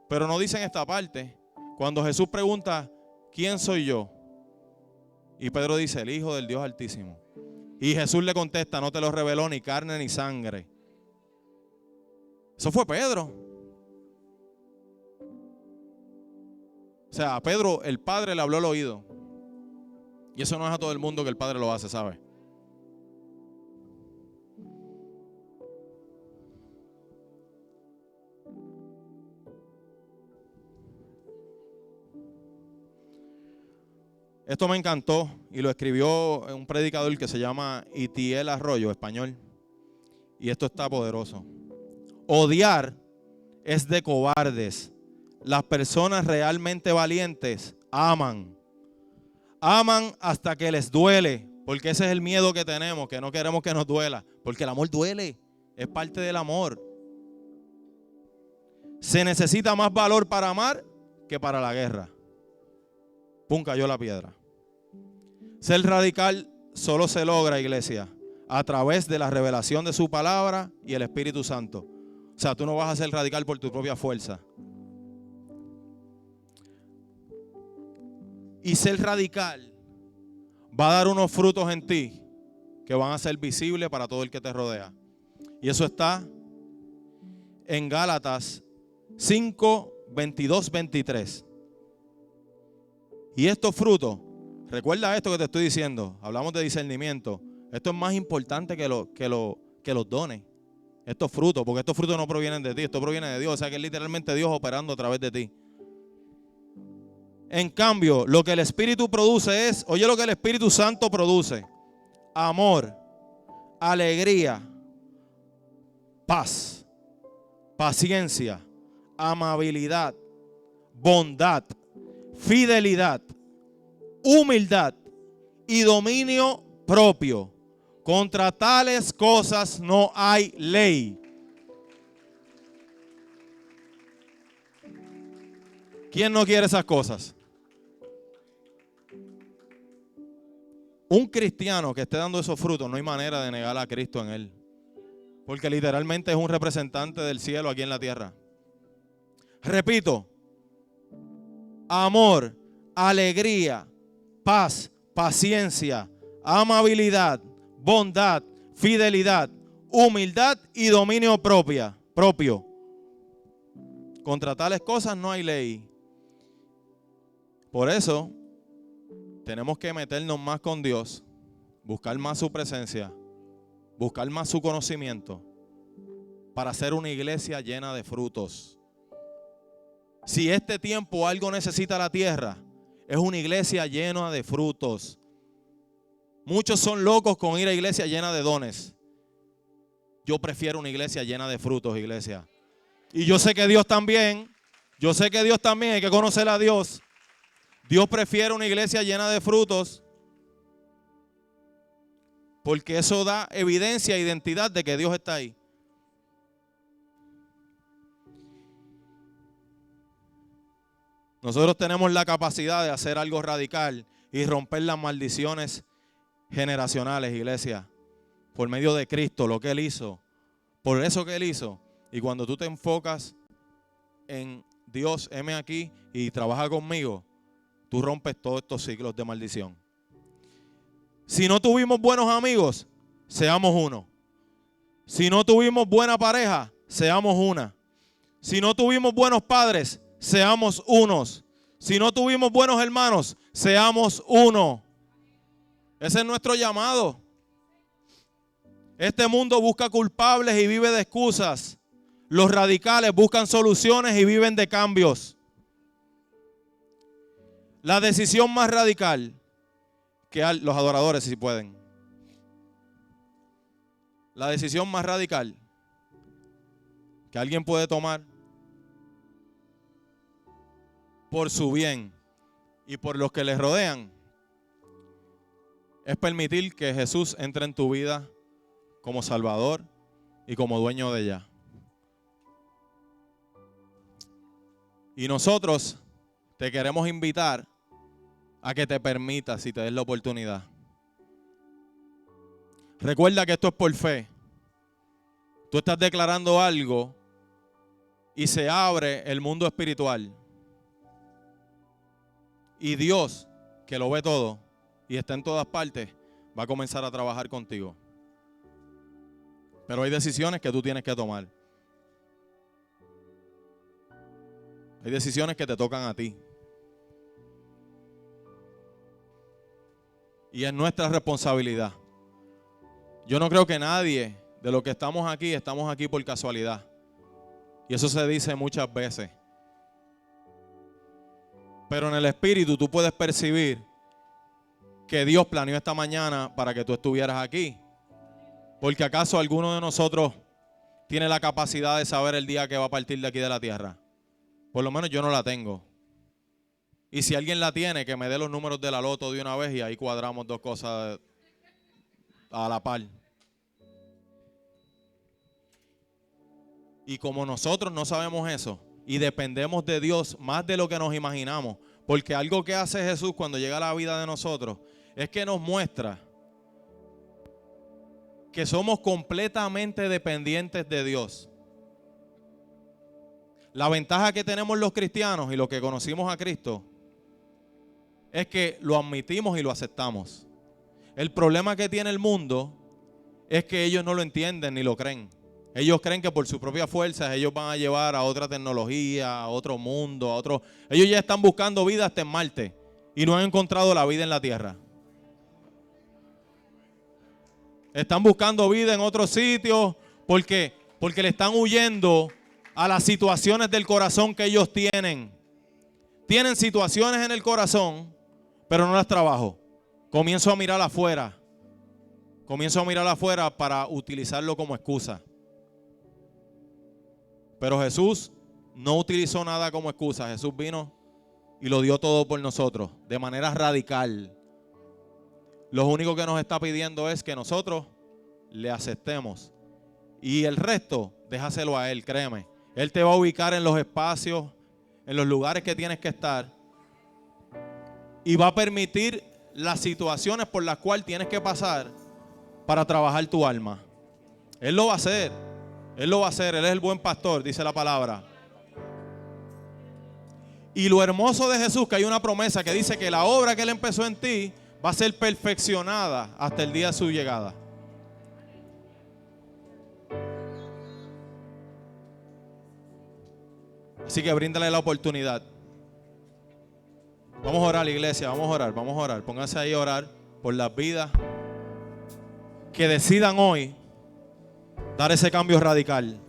Pero no dicen esta parte. Cuando Jesús pregunta, ¿quién soy yo? Y Pedro dice, el Hijo del Dios Altísimo. Y Jesús le contesta, no te lo reveló ni carne ni sangre, Eso fue Pedro. O sea, a Pedro el Padre le habló al oído. Y eso no es a todo el mundo que el Padre lo hace, ¿sabe? Esto me encantó y lo escribió un predicador que se llama Itiel Arroyo, español. Y esto está poderoso. Odiar es de cobardes. Las personas realmente valientes aman. Aman hasta que les duele, porque ese es el miedo que tenemos, que no queremos que nos duela, porque el amor duele, es parte del amor. Se necesita más valor para amar que para la guerra. Pum, cayó la piedra. Ser radical solo se logra, iglesia, a través de la revelación de su palabra y el Espíritu Santo. O sea, tú no vas a ser radical por tu propia fuerza. Y ser radical va a dar unos frutos en ti que van a ser visibles para todo el que te rodea. Y eso está en Gálatas 5, 22, 23. Y estos frutos, recuerda esto que te estoy diciendo, hablamos de discernimiento. Esto es más importante que los dones. Estos frutos, porque estos frutos no provienen de ti, esto proviene de Dios. O sea que es literalmente Dios operando a través de ti. En cambio, lo que el Espíritu produce es, oye lo que el Espíritu Santo produce: amor, alegría, paz, paciencia, amabilidad, bondad, fidelidad, humildad y dominio propio. Contra tales cosas no hay ley. ¿Quién no quiere esas cosas? Un cristiano que esté dando esos frutos, no hay manera de negar a Cristo en él. Porque literalmente es un representante del cielo aquí en la tierra. Repito: amor, alegría, paz, paciencia, amabilidad, bondad, fidelidad, humildad y dominio propio. Contra tales cosas no hay ley. Por eso tenemos que meternos más con Dios, buscar más su presencia, buscar más su conocimiento, para ser una iglesia llena de frutos. Si este tiempo algo necesita la tierra, es una iglesia llena de frutos. Muchos son locos con ir a iglesia llena de dones. Yo prefiero una iglesia llena de frutos, iglesia. Y yo sé que Dios también, hay que conocer a Dios. Dios prefiere una iglesia llena de frutos, porque eso da evidencia e identidad de que Dios está ahí. Nosotros tenemos la capacidad de hacer algo radical y romper las maldiciones generacionales, iglesia, por medio de Cristo, lo que Él hizo, por eso que Él hizo. Y cuando tú te enfocas en Dios, heme aquí y trabaja conmigo, tú rompes todos estos ciclos de maldición. Si no tuvimos buenos amigos, seamos uno. Si no tuvimos buena pareja, seamos una. Si no tuvimos buenos padres, seamos unos. Si no tuvimos buenos hermanos, seamos uno. Ese es nuestro llamado. Este mundo busca culpables y vive de excusas. Los radicales buscan soluciones y viven de cambios. La decisión más radical que los adoradores, si pueden. La decisión más radical que alguien puede tomar por su bien y por los que les rodean es permitir que Jesús entre en tu vida como Salvador y como dueño de ella. Y nosotros te queremos invitar a que te permitas y te des la oportunidad. Recuerda que esto es por fe. Tú estás declarando algo y se abre el mundo espiritual. Y Dios, que lo ve todo y está en todas partes, va a comenzar a trabajar contigo. Pero hay decisiones que tú tienes que tomar. Hay decisiones que te tocan a ti. Y es nuestra responsabilidad. Yo no creo que nadie de los que estamos aquí por casualidad. Y eso se dice muchas veces. Pero en el espíritu tú puedes percibir que Dios planeó esta mañana para que tú estuvieras aquí. Porque ¿acaso alguno de nosotros tiene la capacidad de saber el día que va a partir de aquí de la tierra? Por lo menos yo no la tengo. Y si alguien la tiene, que me dé los números de la loto de una vez y ahí cuadramos dos cosas a la par. Y como nosotros no sabemos eso y dependemos de Dios más de lo que nos imaginamos, porque algo que hace Jesús cuando llega a la vida de nosotros es que nos muestra que somos completamente dependientes de Dios. La ventaja que tenemos los cristianos y los que conocimos a Cristo es que lo admitimos y lo aceptamos. El problema que tiene el mundo es que ellos no lo entienden ni lo creen. Ellos creen que por sus propias fuerzas ellos van a llevar a otra tecnología, a otro mundo, a otro. Ellos ya están buscando vida hasta en Marte y no han encontrado la vida en la Tierra. Están buscando vida en otros sitios porque le están huyendo a las situaciones del corazón que ellos tienen. Tienen situaciones en el corazón, pero no las trabajo. Comienzo a mirar afuera. Comienzo a mirar afuera para utilizarlo como excusa. Pero Jesús no utilizó nada como excusa. Jesús vino y lo dio todo por nosotros, de manera radical. Lo único que nos está pidiendo es que nosotros le aceptemos. Y el resto, déjaselo a Él, créeme. Él te va a ubicar en los espacios, en los lugares que tienes que estar. Y va a permitir las situaciones por las cuales tienes que pasar para trabajar tu alma. Él lo va a hacer. Él lo va a hacer. Él es el buen pastor, dice la palabra. Y lo hermoso de Jesús, que hay una promesa que dice que la obra que Él empezó en ti va a ser perfeccionada hasta el día de su llegada. Así que bríndale la oportunidad. Vamos a orar, iglesia, vamos a orar. Pónganse ahí a orar por las vidas que decidan hoy dar ese cambio radical.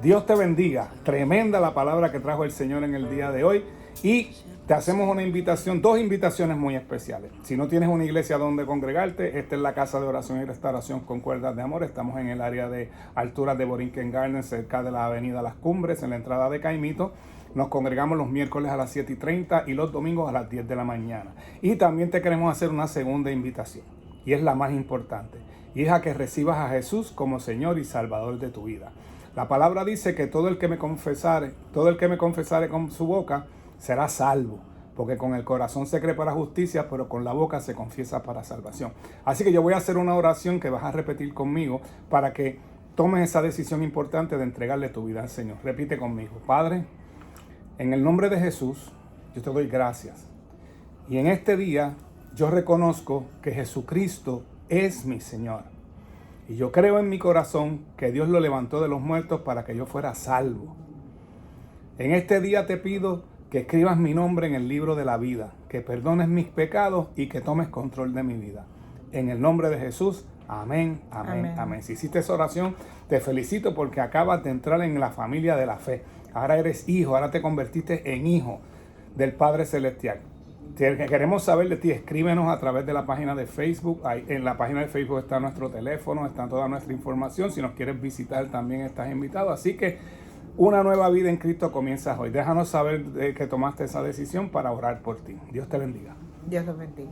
Dios te bendiga. Tremenda la palabra que trajo el Señor en el día de hoy. Y te hacemos una invitación, dos invitaciones muy especiales. Si no tienes una iglesia donde congregarte, esta es la Casa de Oración y Restauración con Cuerdas de Amor. Estamos en el área de alturas de Borinquen Garden, cerca de la avenida Las Cumbres, en la entrada de Caimito. Nos congregamos los miércoles a las 7:30 y los domingos a las 10 de la mañana. Y también te queremos hacer una segunda invitación, y es la más importante, y es a que recibas a Jesús como Señor y Salvador de tu vida. La palabra dice que todo el que me confesare con su boca será salvo, porque con el corazón se cree para justicia, pero con la boca se confiesa para salvación. Así que yo voy a hacer una oración que vas a repetir conmigo para que tomes esa decisión importante de entregarle tu vida al Señor. Repite conmigo. Padre, en el nombre de Jesús, yo te doy gracias. Y en este día yo reconozco que Jesucristo es mi Señor. Y yo creo en mi corazón que Dios lo levantó de los muertos para que yo fuera salvo. En este día te pido que escribas mi nombre en el libro de la vida, que perdones mis pecados y que tomes control de mi vida. En el nombre de Jesús, amén, amén, amén, amén. Si hiciste esa oración, te felicito porque acabas de entrar en la familia de la fe. Ahora eres hijo, ahora te convertiste en hijo del Padre Celestial. Queremos saber de ti, escríbenos a través de la página de Facebook. Ahí, en la página de Facebook está nuestro teléfono, está toda nuestra información. Si nos quieres visitar también estás invitado. Así que una nueva vida en Cristo comienza hoy. Déjanos saber que tomaste esa decisión para orar por ti. Dios te bendiga. Dios los bendiga.